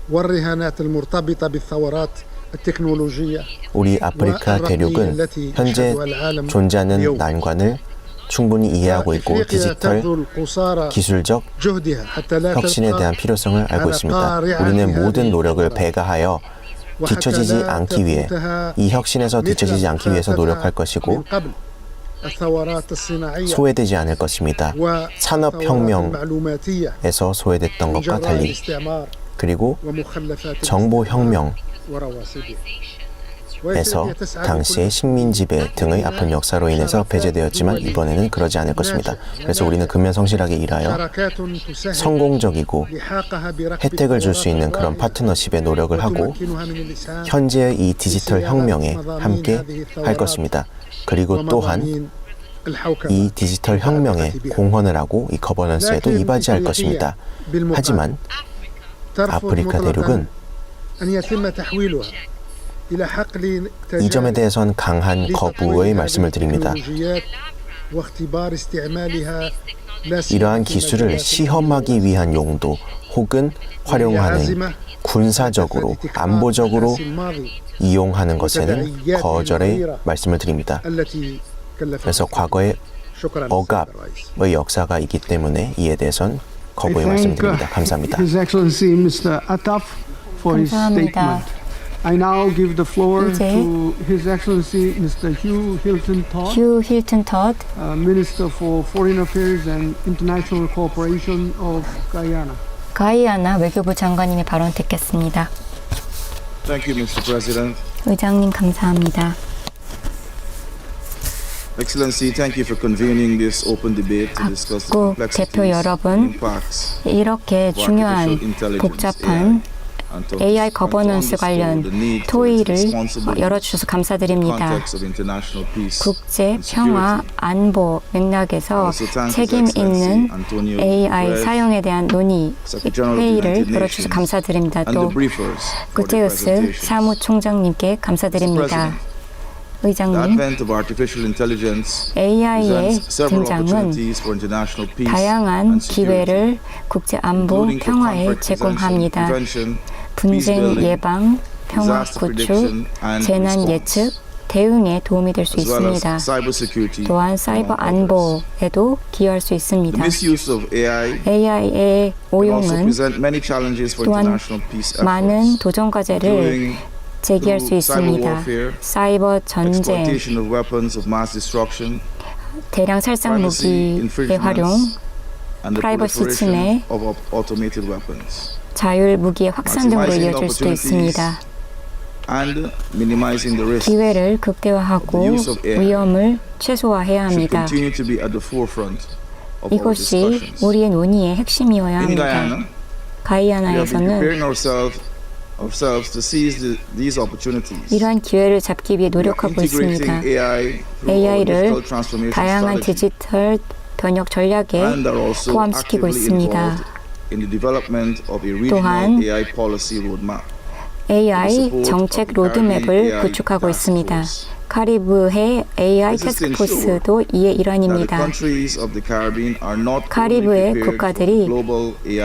والرهانات المرتبطة بالثورات التكنولوجية 우리 아프리카 대륙은 현재 존재하는 난관을 충분히 이해하고 있고 إفريقيا 디지털 تبذل قصارى 기술적 جهدها حتى لا 혁신에 대한 تبقى 필요성을 알고 있습니다. 우리는 모든 노력을 배가하여 뒤처지지 않기 위해 이 혁신에서 뒤처지지 않기 위해서 노력할 것이고 من قبل الثورات الصناعية 소외되지 않을 것입니다. والثورات 산업혁명에서 المعلوماتية 소외됐던 من 것과 جراء 달리 الاستعمار 그리고 ومخلفات 정보혁명에서 ورواسبه. وإفريقيا تسعى 당시의 بكل 식민 지배 등의 아픈 역사로 인해서 배제되었지만 이번에는 그러지 않을 것입니다. 그래서 우리는 근면성실하게 일하여 شراكات تسهل 성공적이고 لحاقها بركب 혜택을 줄 수 있는 그런 الثورات 파트너십에 노력을 하고 وتمكنها من الإسهام 현재의 이 디지털 혁명에 함께 할 것입니다. 그리고 또한 ومضامين الحوكمة. 이 디지털 혁명에 공헌을 하고 이 거버넌스에도 이바지할 것입니다. 하지만 ترفض 아프리카 مطلقاً 대륙은 أن يتم تحويلها إلى حقل 이 점에 대해선 강한 거부의 말씀을 드립니다. التكنولوجيات واختبار استعمالها لا سيما 이러한 في 기술을 مجالات 시험하기 위한 용도 혹은 활용하는 군사적으로 안보적으로 이용하는 것에는 거절의 말씀을 드립니다. التي كلفت 그래서 과거의 شكراً 억압의 역사가 있기 때문에 이에 대해선 거부의 말씀드립니다. 감사합니다. His Excellency Mr. Attaf for his 감사합니다. statement. I now give the floor 이제 to His Excellency Mr. Hugh Hilton Todd, 휴 힐튼 텄 Minister for Foreign Affairs and International Cooperation of Guyana. 가이아나 외교부 장관님의 발언 듣겠습니다. Thank you, Mr. President. 의장님 감사합니다. Excellency, thank you for convening this open debate to discuss the 각국 complexities 대표 and 여러분, impacts 이렇게 of 중요한 artificial intelligence, 복잡한 and to AI underscore 거버넌스 관련 the need for its 토의를 responsible 열어주셔서 감사드립니다. context of international peace 국제 and 평화 security. 안보 맥락에서 Also thank His 책임 있는 Excellency Antonio AI Guterres, 사용에 대한 논의 Secretary General of the 회의를 United 열어주셔서 Nations, 감사드립니다. and the 또 briefers for their 구테우스 presentations. 사무총장님께 감사드립니다. The 의장님, advent of artificial intelligence AI의 presents several 등장은 opportunities for international peace 다양한 and security, 기회를 국제 안보 including for 평화에 conflict 제공합니다. prevention, 분쟁 peace-building, 예방, 평화 disaster 구축, prediction and 재난 response, 예측, 대응에 도움이 될 수 as well as 있습니다. cybersecurity, 또한 사이버 among others. 안보에도 기여할 수 The 있습니다. misuse of AI AI의 can also 오용은 present many challenges for 또한 international peace 많은 efforts, 도전 과제를 including 제기할 수 through cyber 있습니다. warfare, 사이버 전쟁, exploitation of weapons of mass destruction, 대량 살상 무기의 활용, and the 프라이버시 proliferation 침해, of automated weapons, 자율 무기의 확산 등으로 이어질 수도 있습니다. and minimizing the risk 기회를 극대화하고 위험을 최소화해야 should 합니다. continue to be at the forefront of our 이것이 discussions. 우리의 논의의 핵심이어야 In 합니다. Guyana, we have been 가이아나에서는 preparing ourselves to seize these opportunities. 이러한 기회를 잡기 위해 노력하고 있습니다. Integrating AI through our AI를 digital transformation 다양한 strategy, 디지털 변혁 전략에 and are also 포함시키고 actively 있습니다. involved in the development of a 또한 regional AI policy roadmap. AI 정책 로드맵을 구축하고 있습니다. 카리브해 AI 태스크포스도 이의 일환입니다. 카리브해 국가들이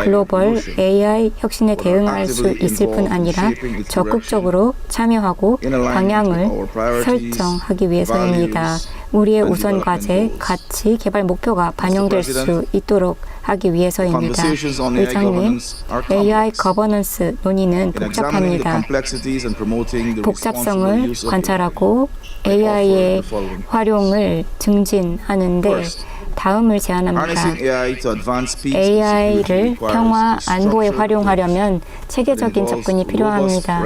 글로벌 AI 혁신에 대응할 수 있을 뿐 아니라 적극적으로 참여하고 방향을 설정하기 위해서입니다. 우리의 우선 과제, 가치, 개발 목표가 반영될 수 있도록 하기 위해서입니다. 의장님, AI 거버넌스 논의는 복잡합니다. 복잡성을 관찰하고 AI의 활용을 증진하는데 다음을 제안합니다. AI를 평화 안보에 활용하려면 체계적인 접근이 필요합니다.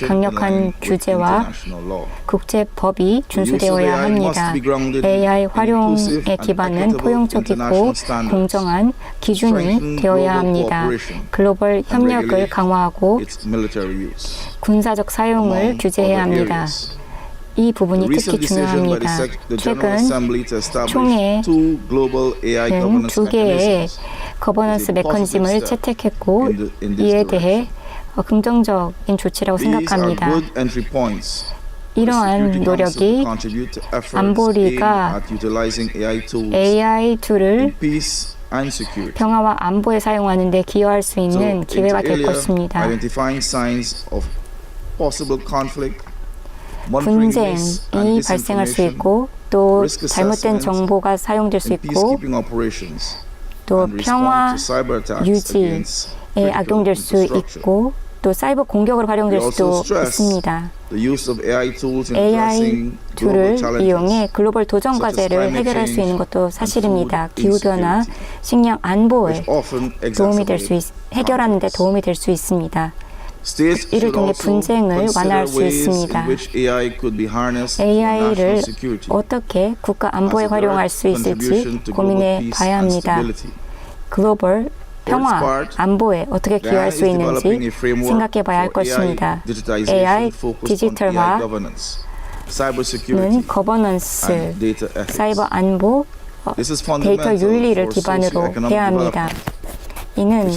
강력한 규제와 국제법이 준수되어야 합니다. AI 활용의 기반은 포용적이고 공정한 기준이 되어야 합니다. 글로벌 협력을 강화하고 군사적 사용을 규제해야 합니다. 이 부분이 특히 중요합니다. 최근 총회는 2개의 거버넌스 메커니즘을 채택했고 이에 대해 긍정적인 조치라고 생각합니다. 이러한 노력이 안보리가 AI 툴을 평화와 안보에 사용하는 데 기여할 수 있는 기회가 될 것입니다. 분쟁이 발생할 수 있고 또 잘못된 정보가 사용될 수 있고 또 평화 유지에 악용될 수 있고 또 사이버 공격으로 활용될 수도 있습니다. AI 툴을 이용해 글로벌 도전 과제를 해결할 수 있는 것도 사실입니다. 기후변화, 식량 안보에 도움이 될 수 해결하는 데 도움이 될 수 있습니다. 이를 통해 분쟁을 완화할 수 있습니다. AI를 어떻게 국가 안보에 활용할 수 있을지 고민해 봐야 합니다. 글로벌 평화, 안보에 어떻게 기여할 수 있는지 생각해 봐야 할 것입니다. AI 디지털화는 거버넌스, 사이버 안보, 데이터 윤리를 기반으로 해야 합니다. 이는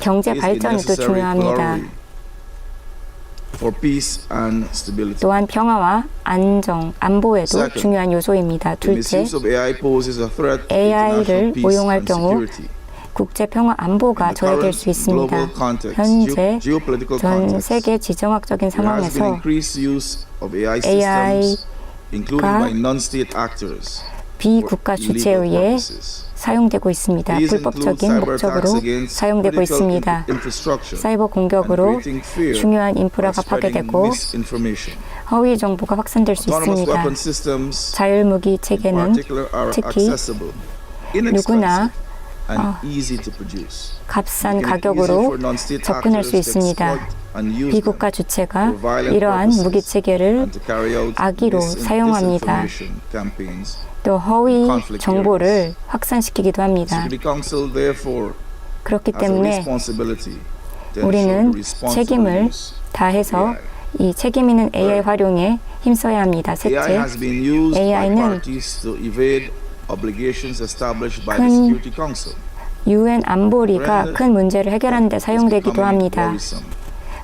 경제 발전에도 중요합니다. 또한 평화와 안정, 안보에도 중요한 요소입니다. 둘째, AI를 오용할 경우 국제 평화 안보가 저해될 수 있습니다. 현재 전 세계 지정학적인 상황에서 AI가 비국가 주체에 의해 사용되고 있습니다. 불법적인 목적으로 사용되고 있습니다. 사이버 공격으로 중요한 인프라가 파괴되고 허위 정보가 확산될 수 있습니다. 자율무기 체계는 특히 누구나 값싼 가격으로 접근할 수 있습니다. 비국가 주체가 이러한 무기 체계를 악의로 사용합니다. 또 허위 정보를 확산시키기도 합니다. 그렇기 때문에 우리는 책임을 다해서 이 책임 있는 AI 활용에 힘써야 합니다. 셋째, AI는 큰 UN 안보리가 큰 문제를 해결하는 데 사용되기도 합니다.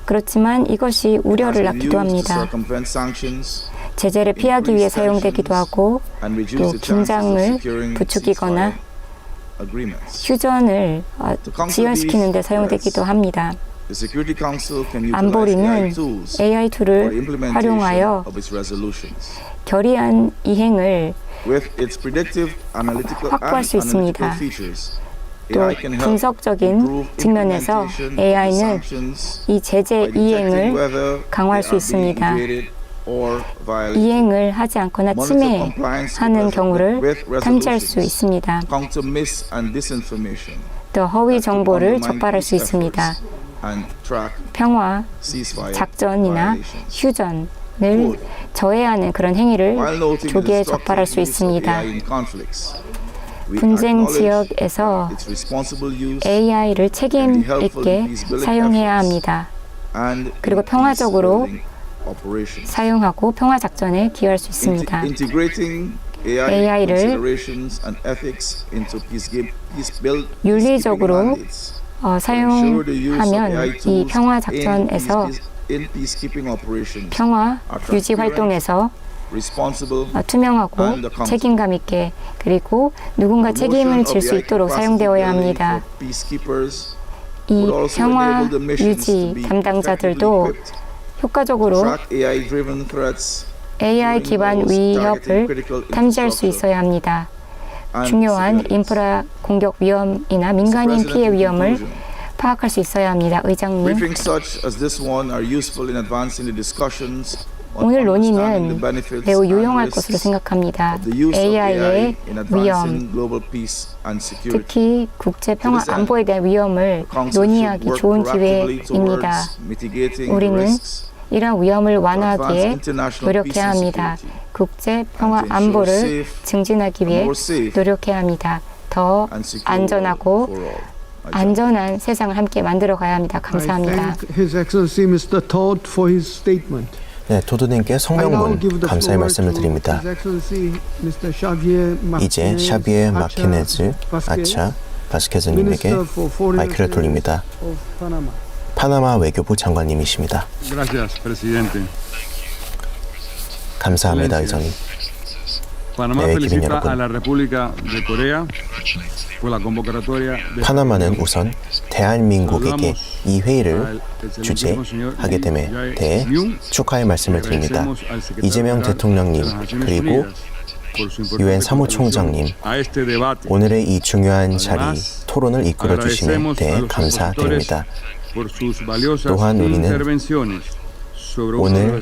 그렇지만 이것이 우려를 낳기도 합니다. 제재를 피하기 위해 사용되기도 하고 또 긴장을 부추기거나 휴전을 지연시키는 데 사용되기도 합니다. 안보리는 AI 툴을 활용하여 결의안 이행을 확보할 수 있습니다. 또 분석적인 측면에서 AI는 이 제재 이행을 강화할 수 있습니다. or violate 이행을 하지 않거나 침해하는 경우를 탐지할 수 있습니다. counter mis and disinformation 또 허위 정보를 적발할 수 있습니다. and track 평화 ceasefire 작전이나 violations. 휴전을 저해하는 그런 행위를 While noting 조기에 the 적발할 수 destructive use of 있습니다. AI in conflicts, we 분쟁 acknowledge 지역에서 its responsible use AI를 책임 있게 사용해야 합니다. and 그리고 in 평화적으로 peace-building operations. 사용하고 평화 작전에 기여할 수 있습니다. Integrating AI AI를 considerations and ethics into peace-building 윤리적으로 mandates. Ensure the use of 사용하면 AI 이 tools 평화 작전에서 in peacekeeping operations 평화 유지 활동에서 responsible 투명하고 and accountable. 책임감 있게 그리고 누군가 책임을 질 수 있도록 사용되어야 합니다. Peacekeepers 이 would also 평화 enable the missions to 유지 be 담당자들도 effectively equipped, 효과적으로 track AI-driven threats, AI 기반 위협을 탐지할 수 있어야 합니다. and 중요한 civilians. 인프라 공격 위험이나 민간인 피해 위험을 파악할 수 있어야 합니다. 의장님, Briefings such as this one are useful in advancing the discussions on 오늘 understanding the 논의는 benefits 매우 and 유용할 risks 것으로 생각합니다. of the use of AI AI의 in 위험, advancing global peace and security. 특히 국제 평화 To this end, 안보에 대한 위험을 Council should 논의하기 work 좋은 proactively 기회입니다. towards mitigating 우리는 risks 이러한 위험을 완화하기에 international 노력해야 peace and 합니다. security, 국제 평화 and to ensure 안보를 safe 증진하기 위해 more safe 노력해야 합니다. 더 and secure 안전하고 for all. 안전한 세상을 함께 만들어 가야 합니다. I 감사합니다. thank His Excellency Mr. Todd for his statement. 네, 토드님께 I now 성명문 give the 감사의 floor 말씀을 to 드립니다. His Excellency Mr. Xavier 이제 Martinez 샤비에 Acha 마키네즈 Vasquez, 아차 바스케즈님에게 Minister for Foreign 마이크를 Affairs 돌립니다. of Panama. 파나마 외교부 장관님이십니다. Gracias, presidente. 감사합니다, 의장님. Panamá 네, felicita 기린 여러분. a la República de Corea por la convocatoria de 파나마는 우선 대한민국에게 이 회의를 주재하게 됨에 대해 축하의 말씀을 드립니다. 이재명 대통령님 그리고 유엔 사무총장님, 오늘의 이 중요한 자리 토론을 이끌어 주심에 대해 감사드립니다. 또한 우리는 오늘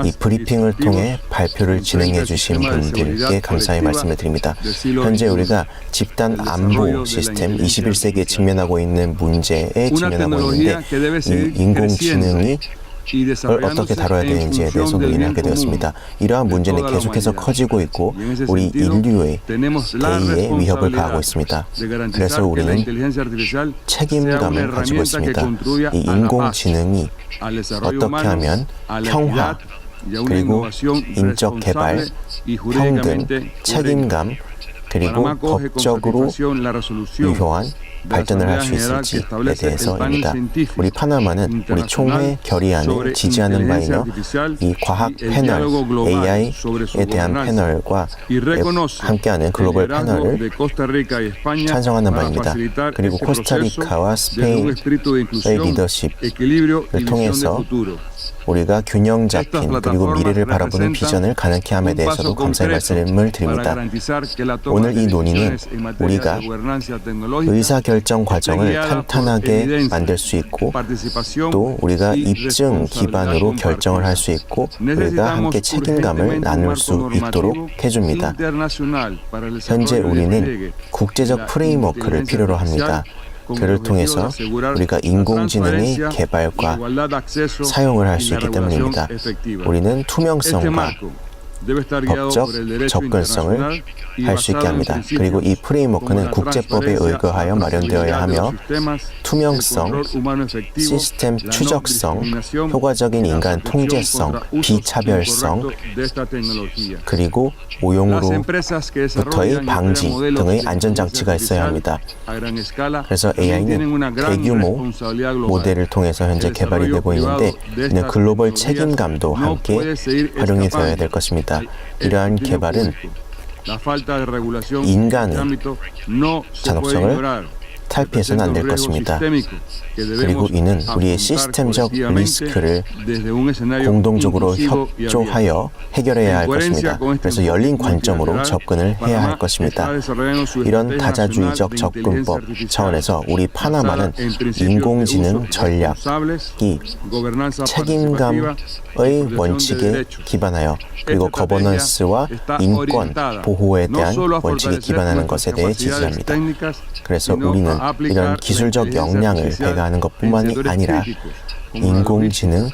이 브리핑을 통해 발표를 진행해 주신 분들께 감사의 말씀을 드립니다. 현재 우리가 집단 안보 시스템 21세기에 직면하고 있는 문제에 직면하고 있는데 이 인공지능이 어떻게 다뤄야 되는지에 대해서 논의를 하게 되었습니다. 이러한 문제는 계속해서 커지고 있고 우리 인류의 대의에 위협을 가하고 있습니다. 그래서 우리는 책임감을 가지고 있습니다. 이 인공지능이 어떻게 하면 평화 그리고 인적 개발, 평등, 책임감 그리고 법적으로 유효한 발전을 할 수 있을지에 대해서입니다. 우리 파나마는 우리 총회 결의안을 지지하는 바이며 이 과학 패널, AI에 대한 패널과 함께하는 글로벌 패널을 찬성하는 바입니다. 그리고 코스타리카와 스페인의 리더십을 통해서 우리가 균형 잡힌 그리고 미래를 바라보는 비전을 가능케 함에 대해서도 감사의 말씀을 드립니다. 오늘 이 논의는 우리가 의사결정 과정을 탄탄하게 만들 수 있고 또 우리가 입증 기반으로 결정을 할 수 있고 우리가 함께 책임감을 나눌 수 있도록 해줍니다. 현재 우리는 국제적 프레임워크를 필요로 합니다. 그를 통해서 우리가 인공지능의 개발과 사용을 할 수 있기 때문입니다. 우리는 투명성과 법적 접근성을 할 수 있게 합니다. 그리고 이 프레임워크는 국제법에 의거하여 마련되어야 하며 투명성, 시스템 추적성, 효과적인 인간 통제성, 비차별성, 그리고 오용으로부터의 방지 등의 안전장치가 있어야 합니다. 그래서 AI는 대규모 모델을 통해서 현재 개발이 되고 있는데 이는 글로벌 책임감도 함께 활용이 되어야 될 것입니다. 이러한 개발은 인간의 잔혹성을 탈피해서는 안 될 것입니다. 그리고 이는 우리의 시스템적 리스크를 공동적으로 협조하여 해결해야 할 것입니다. 그래서 열린 관점으로 접근을 해야 할 것입니다. 이런 다자주의적 접근법 차원에서 우리 파나마는 인공지능 전략이 책임감의 원칙에 기반하여 그리고 거버넌스와 인권 보호에 대한 원칙에 기반하는 것에 대해 지지합니다. 그래서 우리는 이런 기술적 역량을 배가하는 것뿐만이 아니라 인공지능,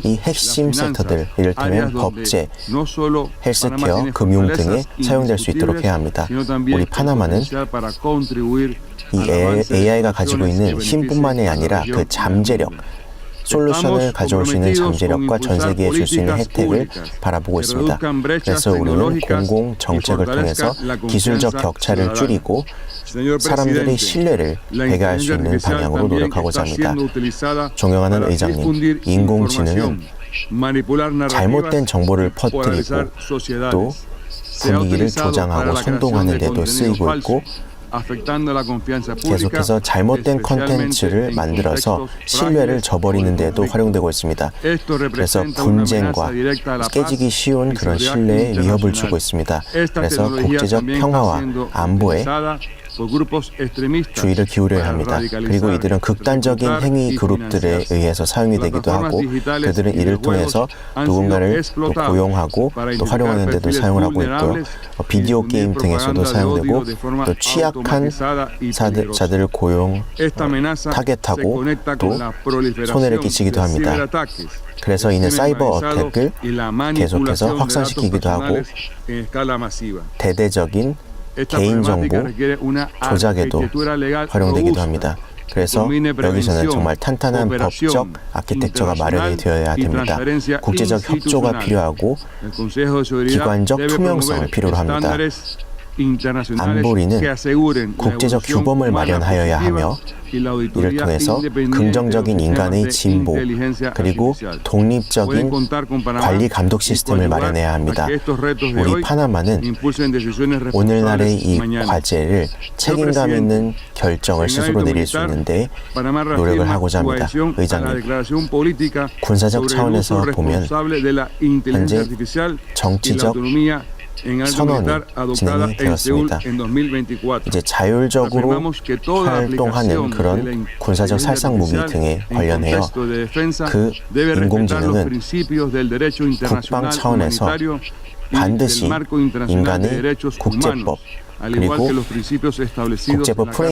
이 핵심 섹터들, 이를테면 법제, 헬스케어, 금융 등에 사용될 수 있도록 해야 합니다. 우리 파나마는 이 AI가 가지고 있는 힘뿐만이 아니라 그 잠재력, 솔루션을 가져올 수 있는 잠재력과 전 세계에 줄 수 있는 혜택을 바라보고 있습니다. 그래서 우리는 공공 정책을 통해서 기술적 격차를 줄이고 사람들의 신뢰를 배가할 수 있는 방향으로 노력하고자 합니다. 존경하는 의장님, 인공지능은 잘못된 정보를 퍼뜨리고 또 분위기를 조장하고 선동하는 데도 쓰이고 있고 계속해서 잘못된 콘텐츠를 만들어서 신뢰를 저버리는 데도 활용되고 있습니다. 그래서 분쟁과 깨지기 쉬운 그런 신뢰에 위협을 주고 있습니다. 그래서 국제적 평화와 안보에 주의를 기울여야 합니다. 그리고 이들은 극단적인 행위 그룹들에 의해서 사용이 되기도 하고 그들은 이를 통해서 누군가를 또 고용하고 또 활용하는 데도 사용을 하고 있고요. 비디오 게임 등에서도 사용되고 또 취약한 자들을 타겟하고 또 손해를 끼치기도 합니다. 그래서 이는 사이버 어택을 계속해서 확산시키기도 하고 대대적인 개인정보 조작에도 활용되기도 합니다. 그래서 여기서는 정말 탄탄한 법적 아키텍처가 마련이 되어야 됩니다. 국제적 협조가 필요하고 기관적 투명성을 필요로 합니다. 안보리는 국제적 규범을 마련하여야 하며 이를 통해서 긍정적인 인간의 진보 그리고 독립적인 관리 감독 시스템을 마련해야 합니다. 우리 파나마는 오늘날의 이 과제를 책임감 있는 결정을 스스로 내릴 수 있는데 노력을 하고자 합니다. 의장님, 군사적 차원에서 보면 현재 정치적 선언이 진행이 되었습니다. 이제 자율적으로 활동하는 그런 군사적 살상 무기 등에 관련해요. 그 인공지능은 국방 차원에서 반드시 인간의 국제법 그리고 국제법